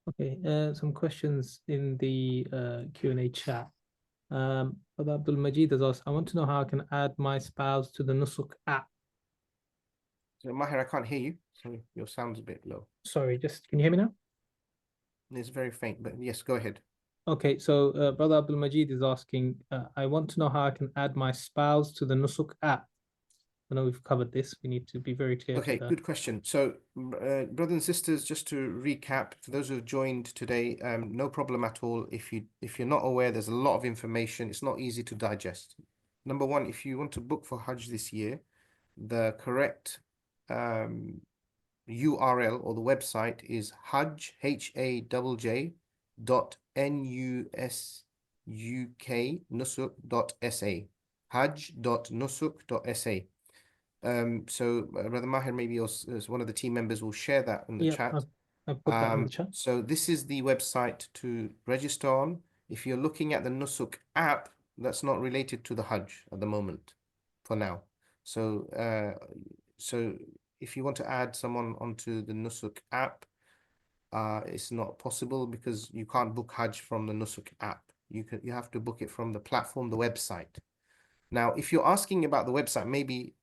Okay, some questions in the Q&A chat. Brother Abdul Majid has asked, I want to know how I can add my spouse to the Nusuk app. So Mahir, I can't hear you. Sorry, your sound's a bit low. Sorry, can you hear me now? It's very faint, but yes, go ahead. Okay, so Brother Abdul Majid is asking, I want to know how I can add my spouse to the Nusuk app. I know we've covered this. We need to be very clear. Okay, good question. So, brothers and sisters, just to recap, for those who have joined today, no problem at all. If you're not aware, there's a lot of information. It's not easy to digest. Number one, if you want to book for Hajj this year, the correct URL or the website is Hajj nusuk.sa. Hajj.nusuk.sa. So Brother Mahir, maybe as one of the team members will share that in the chat. I've put that in the chat. So this is the website to register on. If you're looking at the Nusuk app, that's not related to the Hajj at the moment, for now. So so if you want to add someone onto the Nusuk app, it's not possible because you can't book Hajj from the Nusuk app. You have to book it from the platform, the website. Now, if you're asking about the website, maybe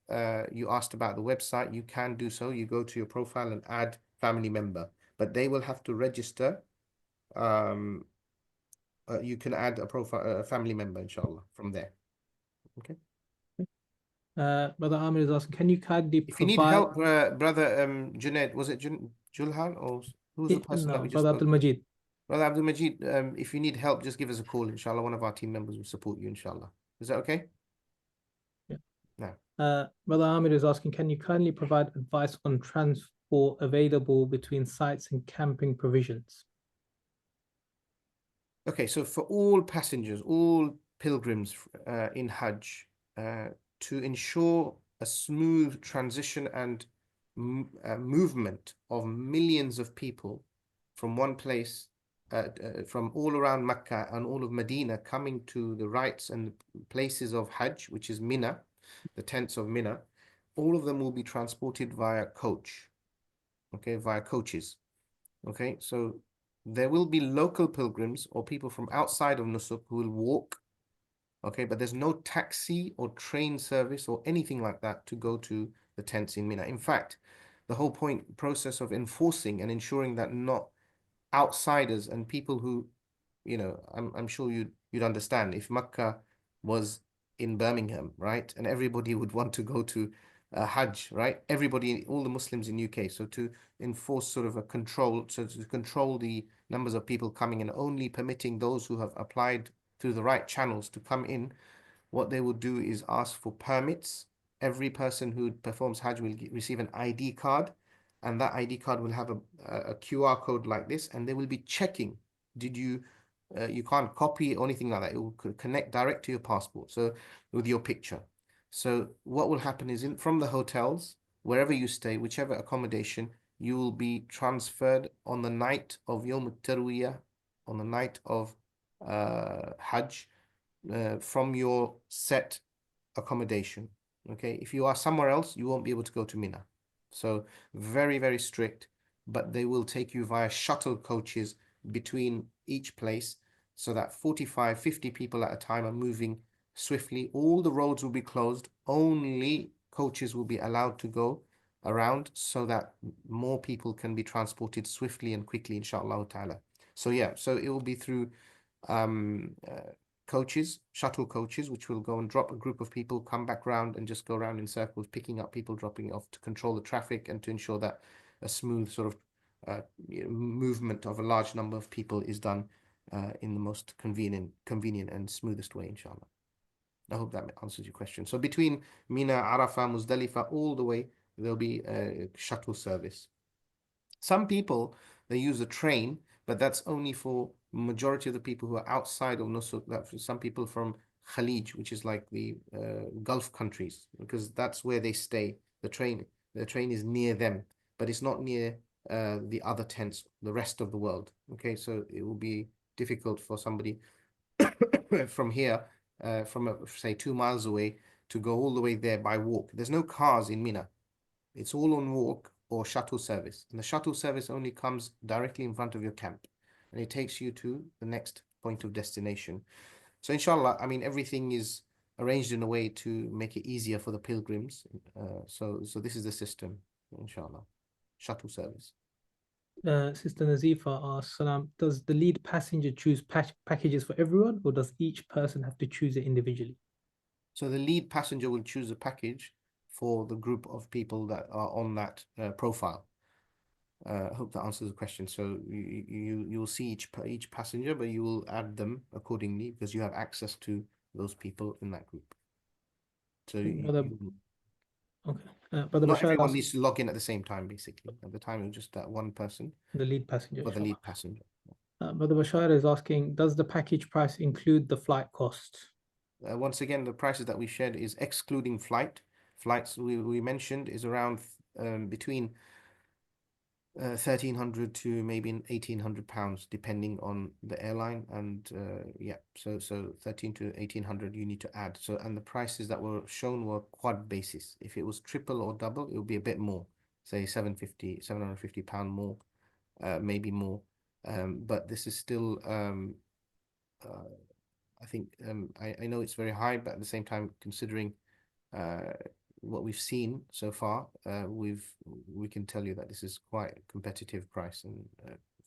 you asked about the website, you can do so. You go to your profile and add family member, but they will have to register you can add a profile, a family member, inshallah, from there. Okay. Brother Amir is asking, can you kindly If you need provide? help, brother Junaid, was it Julhan or who's the person that No, we just Brother spoke Abdul to? Majid. Brother Abdul Majid, if you need help, just give us a call, inshallah. One of our team members will support you, inshallah. Is that okay? Yeah. No. Brother Amir is asking, can you kindly provide advice on transport available between sites and camping provisions? Okay, so for all passengers, all pilgrims in Hajj, to ensure a smooth transition and movement of millions of people from one place, from all around Mecca and all of Medina coming to the rites and places of Hajj, which is Mina, the tents of Mina, all of them will be transported via coach, okay, via coaches. Okay, so there will be local pilgrims or people from outside of Nusuk who will walk, okay, but there's no taxi or train service or anything like that to go to the tents in Mina. In fact, the whole process of enforcing and ensuring that not outsiders and people who, you know, I'm sure you'd understand if Makkah was in Birmingham, right, and everybody would want to go to Hajj, right? Everybody, all the Muslims in UK. So to enforce sort of a control, so to control the numbers of people coming and only permitting those who have applied through the right channels to come in, what they will do is ask for permits. Every person who performs Hajj will receive an ID card, and that ID card will have a QR code like this, and they will be checking, did you, you can't copy or anything like that. It will connect direct to your passport, so with your picture. So what will happen is from the hotels, wherever you stay, whichever accommodation, you will be transferred on the night of Yawm al-Tarwiyah, on the night of Hajj, from your set accommodation. Okay, if you are somewhere else, you won't be able to go to Mina. So very, very strict, but they will take you via shuttle coaches between each place so that 45, 50 people at a time are moving swiftly. All the roads will be closed. Only coaches will be allowed to go around so that more people can be transported swiftly and quickly, inshallah ta'ala. So yeah, so it will be through coaches, shuttle coaches, which will go and drop a group of people, come back round and just go around in circles, picking up people, dropping off to control the traffic and to ensure that a smooth sort of movement of a large number of people is done in the most convenient and smoothest way, inshallah. I hope that answers your question. So between Mina, Arafah, Muzdalifah, all the way, there'll be a shuttle service. Some people, they use a train, but that's only for majority of the people who are outside of Nusuk. That for some people from Khalij, which is like the Gulf countries, because that's where they stay. The train is near them, but it's not near the other tents, the rest of the world. Okay, so it will be difficult for somebody from here, from say 2 miles away, to go all the way there by walk. There's no cars in Mina. It's all on walk or shuttle service. And the shuttle service only comes directly in front of your camp, and it takes you to the next point of destination. So inshallah, I mean, everything is arranged in a way to make it easier for the pilgrims. So this is the system, inshallah. Shuttle service. Sister Nazifa asks, does the lead passenger choose packages for everyone, or does each person have to choose it individually? So the lead passenger will choose a package for the group of people that are on that profile. I hope that answers the question. So you'll see each passenger, but you will add them accordingly because you have access to those people in that group. So but not everyone needs to log in at the same time, basically. At the time, it's just that one person. The lead passenger. For the lead passenger. Brother Bashar is asking, does the package price include the flight cost? Once again, the prices that we shared is excluding flight. Flights we mentioned is around between 1,300 to maybe £1,800, depending on the airline, and yeah, so 13 to 1,800 you need to add. So, and the prices that were shown were quad basis. If it was triple or double, it would be a bit more, say £750 more, maybe more. But this is still I think I know it's very high, but at the same time, considering what we've seen so far, we can tell you that this is quite a competitive price, and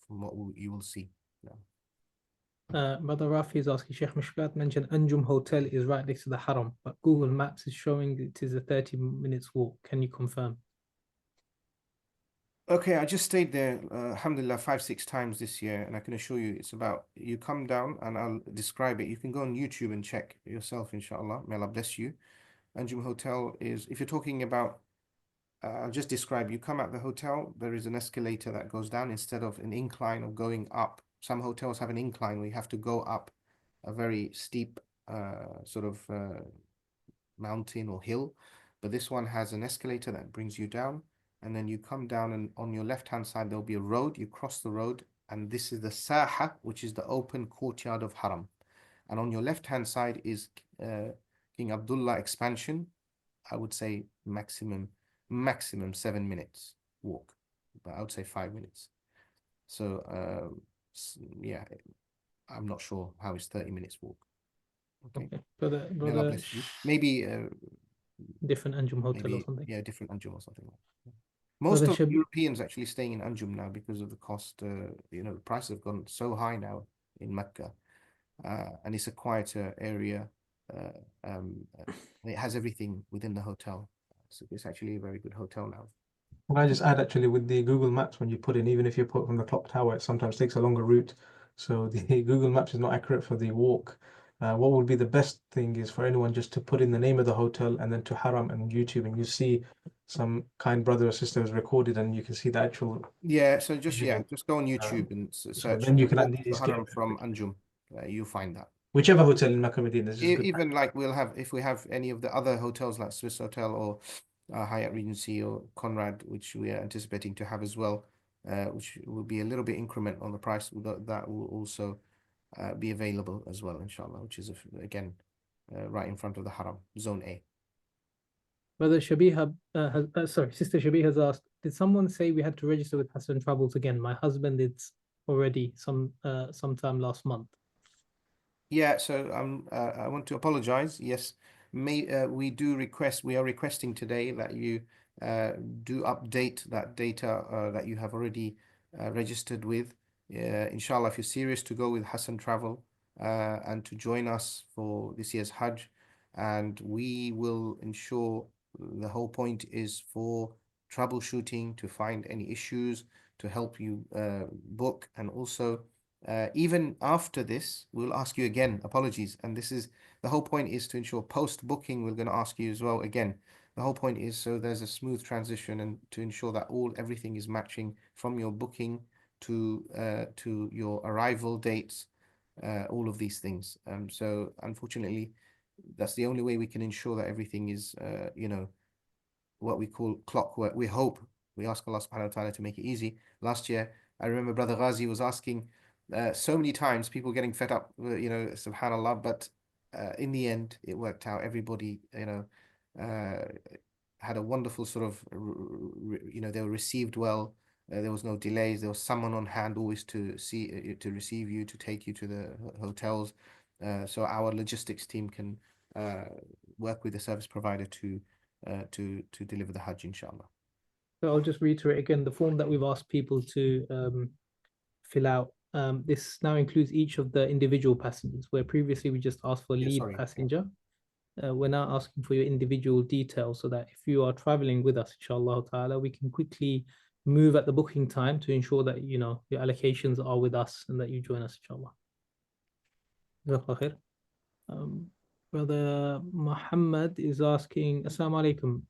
from what you will see now. Brother Rafi is asking, Sheikh Mishkat mentioned Anjum Hotel is right next to the Haram, but Google Maps is showing it is a 30 minutes walk. Can you confirm? Okay, I just stayed there, alhamdulillah, 5, 6 times this year, and I can assure you it's about, you come down and I'll describe it. You can go on YouTube and check yourself, inshallah. May Allah bless you. Anjum Hotel is, if you're talking about, I'll just describe, you come at the hotel, there is an escalator that goes down instead of an incline of going up. Some hotels have an incline where you have to go up a very steep sort of mountain or hill, but this one has an escalator that brings you down, and then you come down, and on your left hand side there'll be a road. You cross the road, and this is the Saha, which is the open courtyard of Haram, and on your left hand side is King Abdullah expansion. I would say maximum 7 minutes walk, but I would say 5 minutes. So yeah, I'm not sure how it's 30 minutes walk. Okay. Brother, May Allah bless you. Maybe different Anjum Hotel or maybe, something. yeah, different Anjum or something like that. Most Brother of Europeans actually staying in Anjum now because of the cost. You know, the prices have gone so high now in Mecca, and it's a quieter area. And it has everything within the hotel, so it's actually a very good hotel now. Can I just add, actually, with the Google Maps, when you put in, even if you put from the clock tower, it sometimes takes a longer route. So the Google Maps is not accurate for the walk. What would be the best thing is for anyone just to put in the name of the hotel and then to Haram and YouTube, and you see some kind brother or sister has recorded, and you can see the actual. Yeah, so just go on YouTube and search. Then you can walk at to least Haram get from Anjum. You'll find that. whichever hotel in Makkah Medina. This is good. Even like we'll have, if we have any of the other hotels like Swiss Hotel or Hyatt Regency or Conrad, which we are anticipating to have as well, which will be a little bit increment on the price, that will also be available as well, inshallah, which is again right in front of the Haram, Zone A. Brother Shabiha, Sister Shabiha has asked, did someone say we had to register with Hasan Travels again? My husband did already sometime last month. Yeah, so I want to apologize. Yes, we are requesting today that you do update that data that you have already registered with. Inshallah, if you're serious to go with Hasan Travel and to join us for this year's Hajj, and we will ensure, the whole point is for troubleshooting, to find any issues, to help you book, and also even after this, we'll ask you again, apologies. And this is the whole point, is to ensure post-booking, we're going to ask you as well again. The whole point is so there's a smooth transition, and to ensure that everything is matching from your booking to your arrival dates, all of these things. So unfortunately, that's the only way we can ensure that everything is, what we call clockwork. We ask Allah subhanahu wa ta'ala to make it easy. Last year, I remember Brother Ghazi was asking so many times, people getting fed up, subhanallah, but in the end, it worked out. Everybody, had a wonderful sort of, they were received well. There was no delays. There was someone on hand always to receive you, to take you to the hotels. So our logistics team can work with the service provider to deliver the Hajj, inshallah. So I'll just reiterate again the form that we've asked people to fill out. This now includes each of the individual passengers, where previously we just asked for lead passenger. We're now asking for your individual details, so that if you are traveling with us, inshallah ta'ala, we can quickly move at the booking time to ensure that your allocations are with us and that you join us, inshallah. Brother Muhammad is asking, Assalamu alaikum.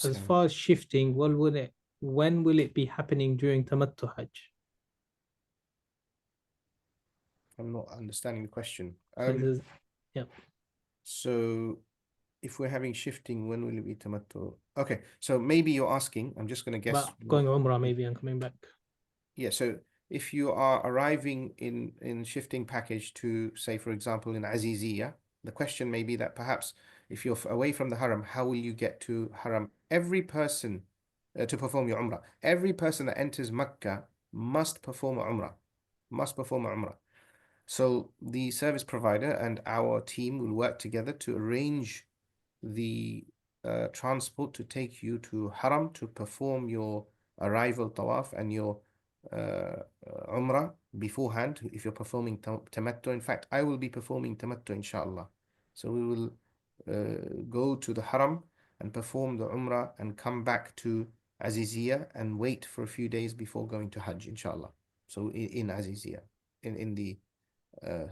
As far as shifting, when will it be happening during Tamattu Hajj? I'm not understanding the question. Yeah. So if we're having shifting, when will it be Tamattu? Okay, so maybe you're asking, I'm just going to guess. About going Umrah maybe and coming back. Yeah, so if you are arriving in shifting package to, say, for example, in Aziziyah, the question may be that perhaps if you're away from the Haram, how will you get to Haram? Every person to perform your Umrah, every person that enters Mecca must perform Umrah, So the service provider and our team will work together to arrange the transport to take you to Haram to perform your arrival tawaf and your Umrah beforehand if you're performing tamattu. In fact, I will be performing tamattu, inshallah. So we will go to the haram and perform the umrah and come back to Aziziyah and wait for a few days before going to Hajj, inshallah. So in Aziziyah, in the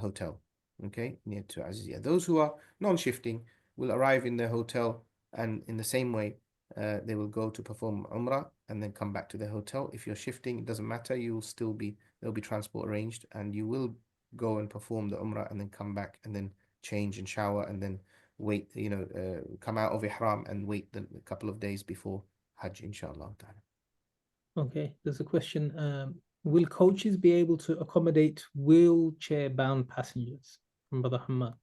hotel, okay, near to Aziziyah. Those who are non-shifting will arrive in their hotel, and in the same way, they will go to perform Umrah and then come back to their hotel. If you're shifting, it doesn't matter. You will still be, there'll be transport arranged, and you will go and perform the Umrah and then come back and then change and shower and then wait, come out of Ihram and wait a couple of days before Hajj, inshallah. Okay, there's a question. Will coaches be able to accommodate wheelchair-bound passengers? From Brother Hamad.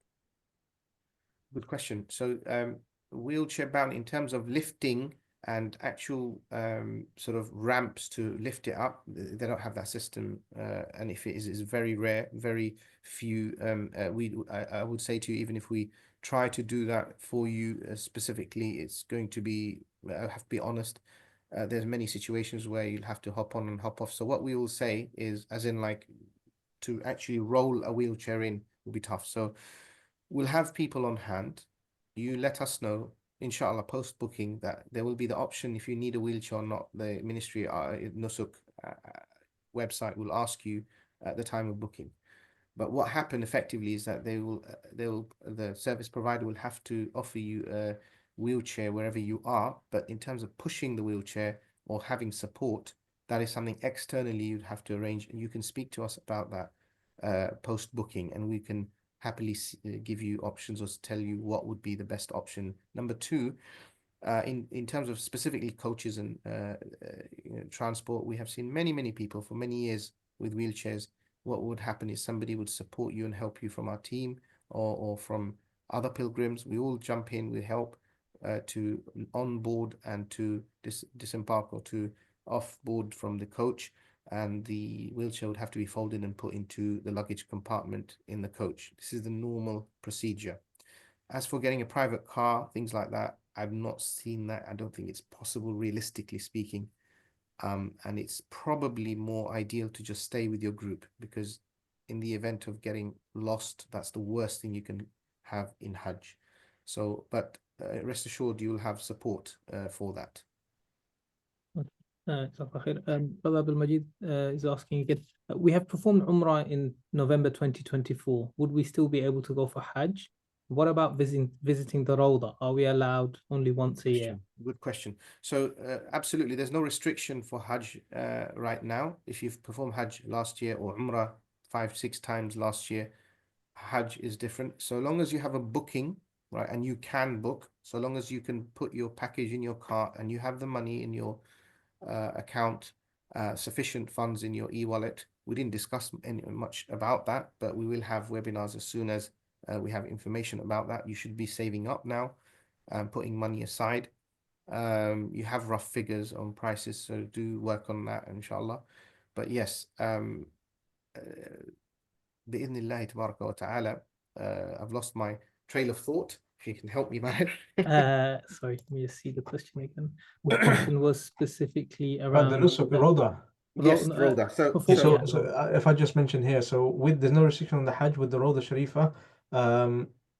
Good question. So wheelchair bound in terms of lifting and actual sort of ramps to lift it up, they don't have that system, and if it is, it's very rare, very few. I would say to you, even if we try to do that for you specifically, it's going to be, I have to be honest, there's many situations where you'll have to hop on and hop off. So what we will say is, as in like, to actually roll a wheelchair in will be tough. So we'll have people on hand. You let us know, inshallah, post booking, that there will be the option if you need a wheelchair or not. The ministry Nusuk website will ask you at the time of booking. But what happened effectively is that the service provider will have to offer you a wheelchair wherever you are. But in terms of pushing the wheelchair or having support, that is something externally you'd have to arrange. And you can speak to us about that post booking, and we can happily give you options or tell you what would be the best option. Number two, in terms of specifically coaches and transport, we have seen many people for many years with wheelchairs. What would happen is somebody would support you and help you from our team or from other pilgrims. We all jump in, we help to onboard and to disembark or to offboard from the coach, and the wheelchair would have to be folded and put into the luggage compartment in the coach. This is the normal procedure. As for getting a private car, things like that, I've not seen that. I don't think it's possible, realistically speaking. And it's probably more ideal to just stay with your group, because in the event of getting lost, that's the worst thing you can have in Hajj. So, but rest assured, you'll have support for that. Brother Abdul Majid is asking again, we have performed Umrah in November 2024. Would we still be able to go for Hajj? What about visiting the Rawda? Are we allowed only once a year? Good question. So absolutely, there's no restriction for Hajj right now. If you've performed Hajj last year or Umrah 5-6 times last year, Hajj is different. So long as you have a booking, right, and you can book, so long as you can put your package in your cart and you have the money in your account, sufficient funds in your e-wallet. We didn't discuss much about that, but we will have webinars as soon as we have information about that. You should be saving up now and putting money aside. You have rough figures on prices, so do work on that, inshallah. But yes, bi'idhnillahi tabaraka wa ta'ala, I've lost my trail of thought. If you can help me, Mahir. Sorry, let me just see the question again. The question was specifically around the Nusuk Rawda. Yes, Rawda. So if I just mention here, so there's no restriction on the Hajj with the Rawda Sharifa.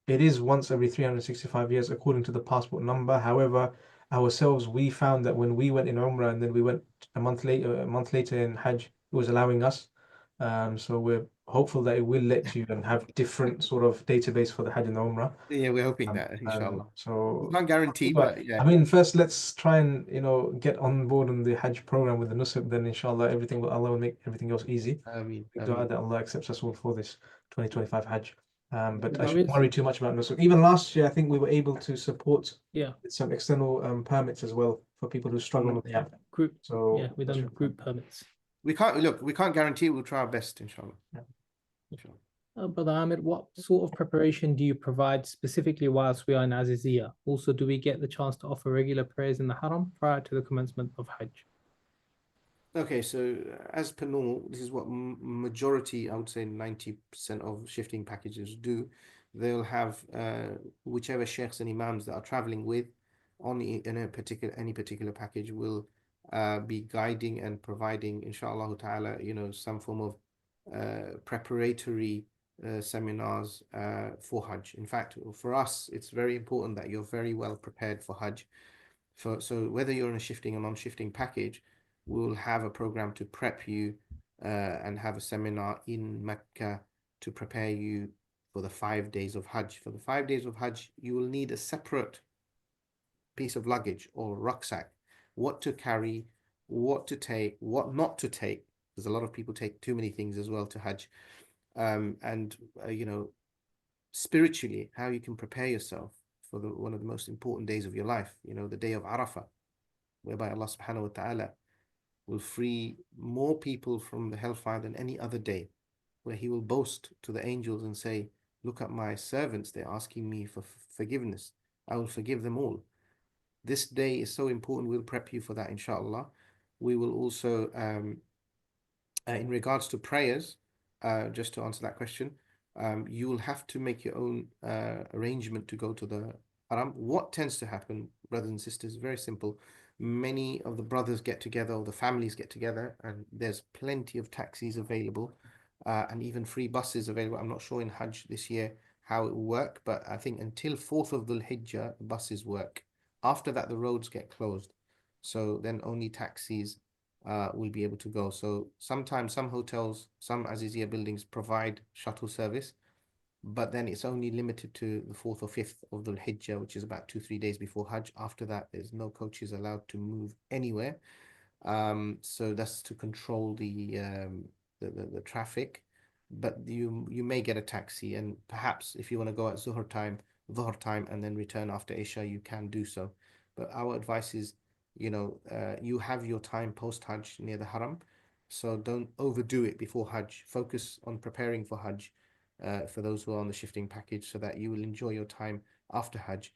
It is once every 365 years according to the passport number. However, ourselves, we found that when we went in Umrah and then we went a month later in Hajj, it was allowing us. So we're hopeful that it will let you and have different sort of database for the Hajj and the Umrah. Yeah, we're hoping that, inshallah. So we can't guarantee, but yeah. I mean, first let's try and get on board on the Hajj program with the Nusuk. Then inshallah, Allah will make everything else easy. Ameen. Dua that Allah accepts us all for this 2025 Hajj. But I There shouldn't is- worry too much about Nusuk. Even last year, I think we were able to support Yeah. with some external permits as well for people who struggle with the app. Group. So Yeah, we done group permits. We can't guarantee. We'll try our best, inshallah. Brother Ahmed, what sort of preparation do you provide specifically whilst we are in Aziziyah? Also, do we get the chance to offer regular prayers in the Haram prior to the commencement of Hajj? Okay, so as per normal, this is what majority, I would say 90% of shifting packages do. They'll have whichever sheikhs and imams that are traveling with in any particular package will be guiding and providing, inshallah ta'ala, some form of preparatory seminars for Hajj. In fact, for us, it's very important that you're very well prepared for Hajj. So whether you're in a shifting or non-shifting package, we'll have a program to prep you and have a seminar in Mecca to prepare you for the 5 days of Hajj. For the 5 days of Hajj, you will need a separate piece of luggage or rucksack, what to carry, what to take, what not to take, because a lot of people take too many things as well to Hajj. And spiritually, how you can prepare yourself for one of the most important days of your life, the day of Arafah, whereby Allah subhanahu wa ta'ala will free more people from the hellfire than any other day, where he will boast to the angels and say, look at my servants, they're asking me for forgiveness. I will forgive them all. This day is so important. We'll prep you for that, inshallah. We will also, in regards to prayers, just to answer that question, you will have to make your own arrangement to go to the Haram. What tends to happen, brothers and sisters, very simple. Many of the brothers get together, or the families get together, and there's plenty of taxis available, and even free buses available. I'm not sure in Hajj this year how it will work, but I think until 4th of Dhul Hijjah, buses work. After that, the roads get closed. So then only taxis will be able to go. So sometimes some hotels, some Azizia buildings provide shuttle service, but then it's only limited to the 4th or 5th of Dhul Hijjah, which is about 2-3 days before Hajj. After that, there's no coaches allowed to move anywhere. So that's to control the traffic. But you may get a taxi, and perhaps if you want to go at Dhuhr time, and then return after Isha, you can do so. But our advice is, you have your time post-Hajj near the Haram, so don't overdo it before Hajj. Focus on preparing for Hajj for those who are on the shifting package, so that you will enjoy your time after Hajj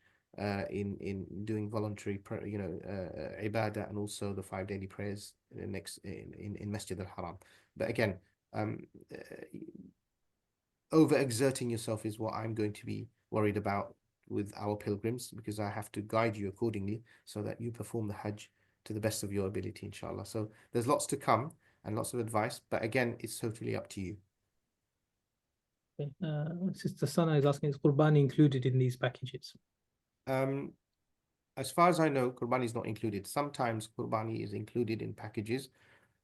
in doing voluntary, ibadah, and also the 5 daily prayers in Masjid al-Haram. But again, overexerting yourself is what I'm going to be worried about with our pilgrims, because I have to guide you accordingly so that you perform the Hajj to the best of your ability, inshallah. So there's lots to come and lots of advice, but again, it's totally up to you. Okay. Sister Sana is asking, is Qurbani included in these packages? As far as I know, Qurbani is not included. Sometimes Qurbani is included in packages.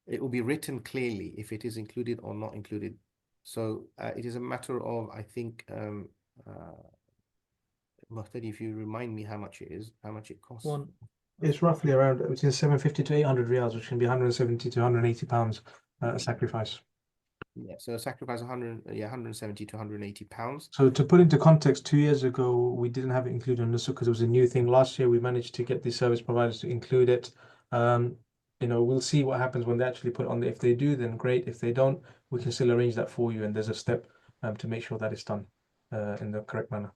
It will be written clearly if it is included or not included. So it is a matter of, I think, Muhtadi, if you remind me how much it is, how much it costs. It's roughly around between 750 to 800 riyals, which can be 170 to 180 pounds a sacrifice. Yeah, so a sacrifice 170 to 180 pounds. So to put into context, 2 years ago, we didn't have it included on Nusuk because it was a new thing. Last year, we managed to get the service providers to include it. We'll see what happens when they actually put it on. If they do, then great. If they don't, we can still arrange that for you. And there's a step to make sure that it's done in the correct manner.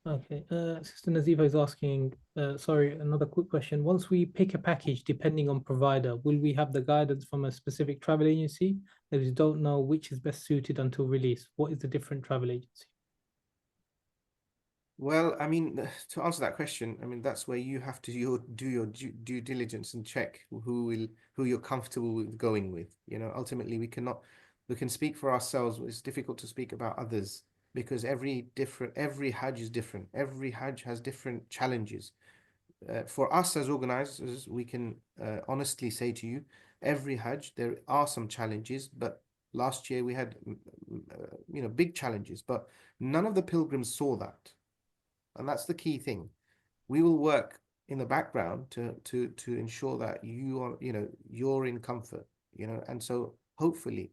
Okay, Sister Nazifa is asking, sorry, another quick question. Once we pick a package, depending on provider, will we have the guidance from a specific travel agency? That we don't know which is best suited until release. What is the different travel agency? Well, I mean, to answer that question, I mean, that's where you have to do your due diligence and check who you're comfortable with going with. Ultimately, we can speak for ourselves. It's difficult to speak about others, because every Hajj is different. Every Hajj has different challenges. For us as organizers, we can honestly say to you, every Hajj, there are some challenges, but last year we had, big challenges, but none of the pilgrims saw that. And that's the key thing. We will work in the background to ensure that you're in comfort, and so hopefully,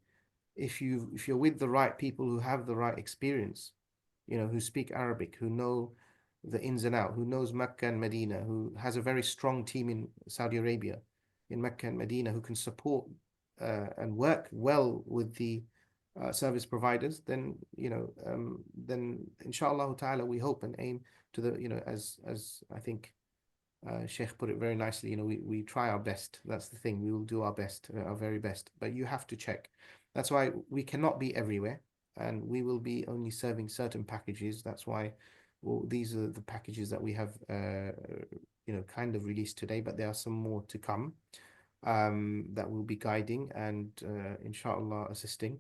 if you're with the right people who have the right experience, who speak Arabic, who know the ins and out, who knows Mecca and Medina, who has a very strong team in Saudi Arabia, in Mecca and Medina, who can support and work well with the service providers, then inshallah ta'ala, we hope and aim to the, as I think Sheikh put it very nicely, we try our best. That's the thing. We will do our best, our very best. But you have to check. That's why we cannot be everywhere, and we will be only serving certain packages. That's why, these are the packages that we have, kind of released today. But there are some more to come. that will be guiding and inshallah assisting.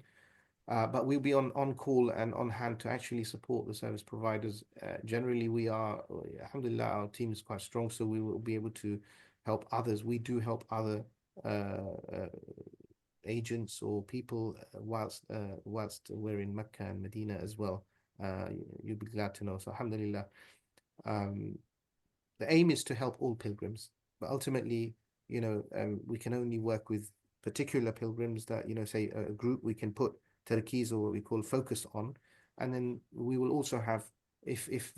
But we'll be on call and on hand to actually support the service providers. Generally, we are, alhamdulillah, our team is quite strong, so we will be able to help others. We do help other agents or people whilst we're in Mecca and Medina as well. You'll be glad to know. So alhamdulillah, the aim is to help all pilgrims, but ultimately, we can only work with particular pilgrims that, say a group we can put tarkeez or what we call focus on, and then we will also have, if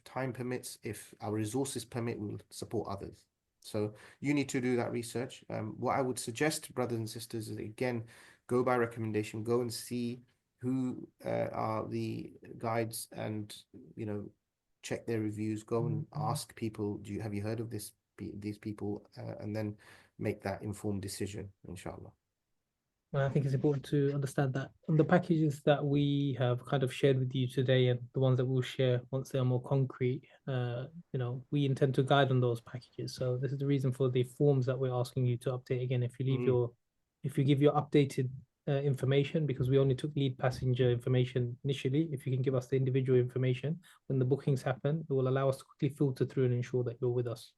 time permits, if our resources permit, we will support others. So you need to do that research. What I would suggest, brothers and sisters, is again, go by recommendation, go and see who are the guides, and check their reviews, go and ask people, have you heard of these people, and then make that informed decision, inshallah. I think it's important to understand that the packages that we have kind of shared with you today, and the ones that we'll share once they are more concrete, we intend to guide on those packages. So this is the reason for the forms that we're asking you to update again. If you give your updated information, because we only took lead passenger information initially, if you can give us the individual information when the bookings happen, it will allow us to quickly filter through and ensure that you're with us.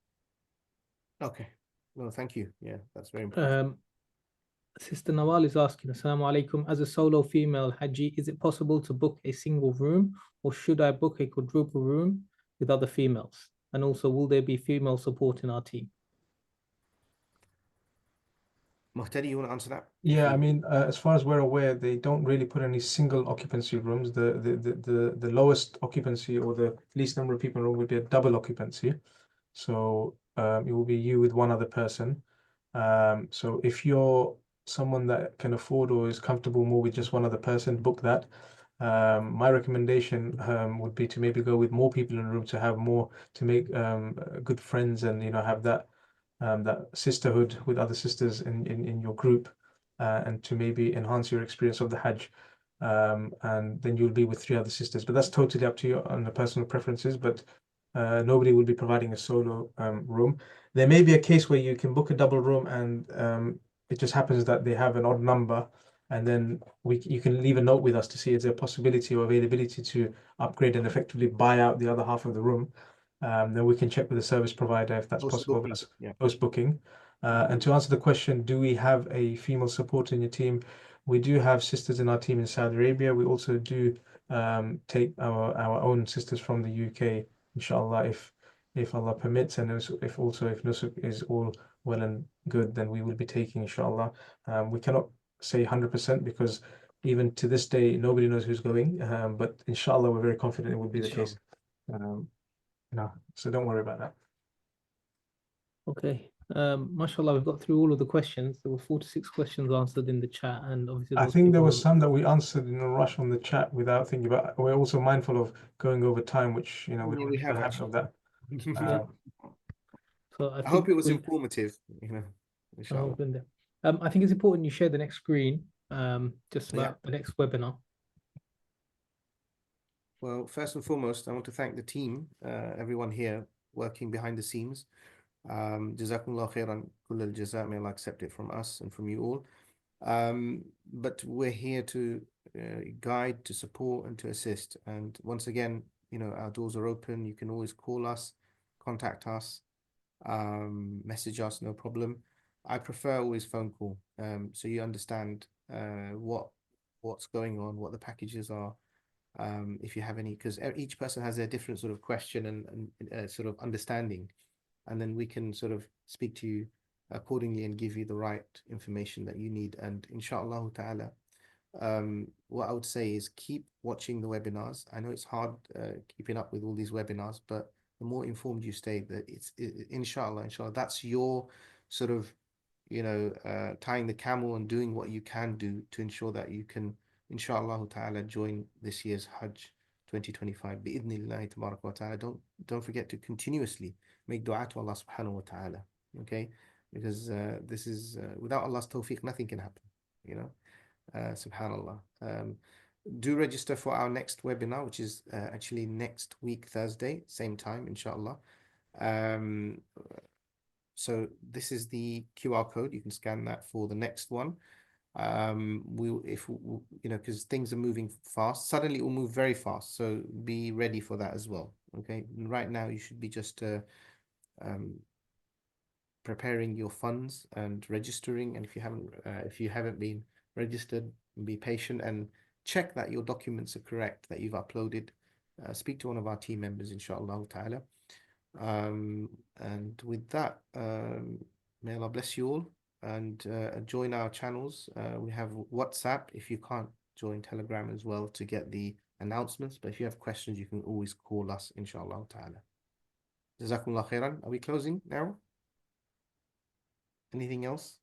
Okay. No, thank you. Yeah, that's very important. Sister Nawal is asking, Assalamu alaikum, as a solo female Haji, is it possible to book a single room, or should I book a quadruple room with other females? And also, will there be female support in our team? Muhtadi, you want to answer that? Yeah, I mean, as far as we're aware, they don't really put any single occupancy rooms. The lowest occupancy or the least number of people in a room would be a double occupancy. So it will be you with one other person. So if you're someone that can afford or is comfortable more with just one other person, book that. My recommendation would be to maybe go with more people in the room, to have more, to make good friends, and have that sisterhood with other sisters in your group, and to maybe enhance your experience of the Hajj. And then you'll be with 3 other sisters. But that's totally up to you on the personal preferences. But nobody will be providing a solo room. There may be a case where you can book a double room, and it just happens that they have an odd number, and then you can leave a note with us to see is there a possibility or availability to upgrade and effectively buy out the other half of the room. Then we can check with the service provider if that's possible. Post booking. And to answer the question, do we have a female support in your team? We do have sisters in our team in Saudi Arabia. We also do take our own sisters from the UK, inshallah, if Allah permits, and if Nusuk is all well and good, then we will be taking, inshallah. We cannot say 100% because even to this day nobody knows who's going, but inshallah we're very confident it will be the case. So don't worry about that. Okay. Mashallah, we've got through all of the questions. There were 46 questions answered in the chat, and obviously I think there were some that we answered in a rush on the chat without thinking about. We're also mindful of going over time, which we don't have the habit of that. So I hope it was informative. Inshallah. I think it's important you share the next screen, just about the next webinar. Well, first and foremost, I want to thank the team, everyone here working behind the scenes. Jazakumullah khairan, kull al-jaza, may Allah accept it from us and from you all. But we're here to guide, to support, and to assist. And once again, our doors are open. You can always call us, contact us, message us, no problem. I prefer always phone call, so you understand what's going on, what the packages are. If you have any, because each person has their different sort of question and sort of understanding, and then we can sort of speak to you accordingly and give you the right information that you need. And inshallah ta'ala, what I would say is keep watching the webinars. I know it's hard keeping up with all these webinars, but the more informed you stay, that inshallah, that's your sort of tying the camel and doing what you can do to ensure that you can inshallah ta'ala join this year's Hajj 2025 bi'idhnillahi tabaraka wa ta'ala. Don't forget to continuously make dua to Allah subhanahu wa ta'ala, okay? Because this is without Allah's tawfiq, nothing can happen, subhanallah. Do register for our next webinar, which is actually next week Thursday, same time, inshallah. So this is the QR code. You can scan that for the next one. Because things are moving fast, suddenly it will move very fast. So be ready for that as well. Okay. Right now you should be just preparing your funds and registering. And if you haven't been registered, be patient and check that your documents are correct, that you've uploaded. Speak to one of our team members, inshallah ta'ala. And with that, may Allah bless you all, and join our channels. We have WhatsApp if you can't join Telegram as well to get the announcements. But if you have questions, you can always call us, inshallah ta'ala. Jazakumullah khairan. Are we closing now? Anything else?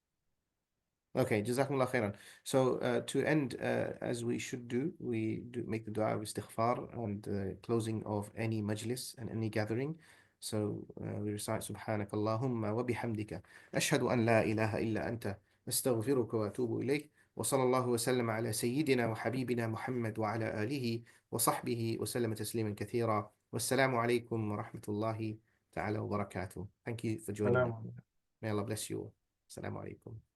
Okay, Jazakumullah khairan. So to end, as we should do, we do make the dua of istighfar and closing of any majlis and any gathering. So we recite Subhanak Allahumma wa bihamdika ashhadu an la ilaha illa anta astaghfiruka wa atubu ilayk wa sallallahu wa sallam ala sayyidina wa habibina Muhammad wa ala alihi wa sahbihi wa sallama tasliman kathira. Wassalamu alaikum wa rahmatullahi ta'ala wa barakatuh. Thank you for joining me. May Allah bless you all. Assalamu alaikum.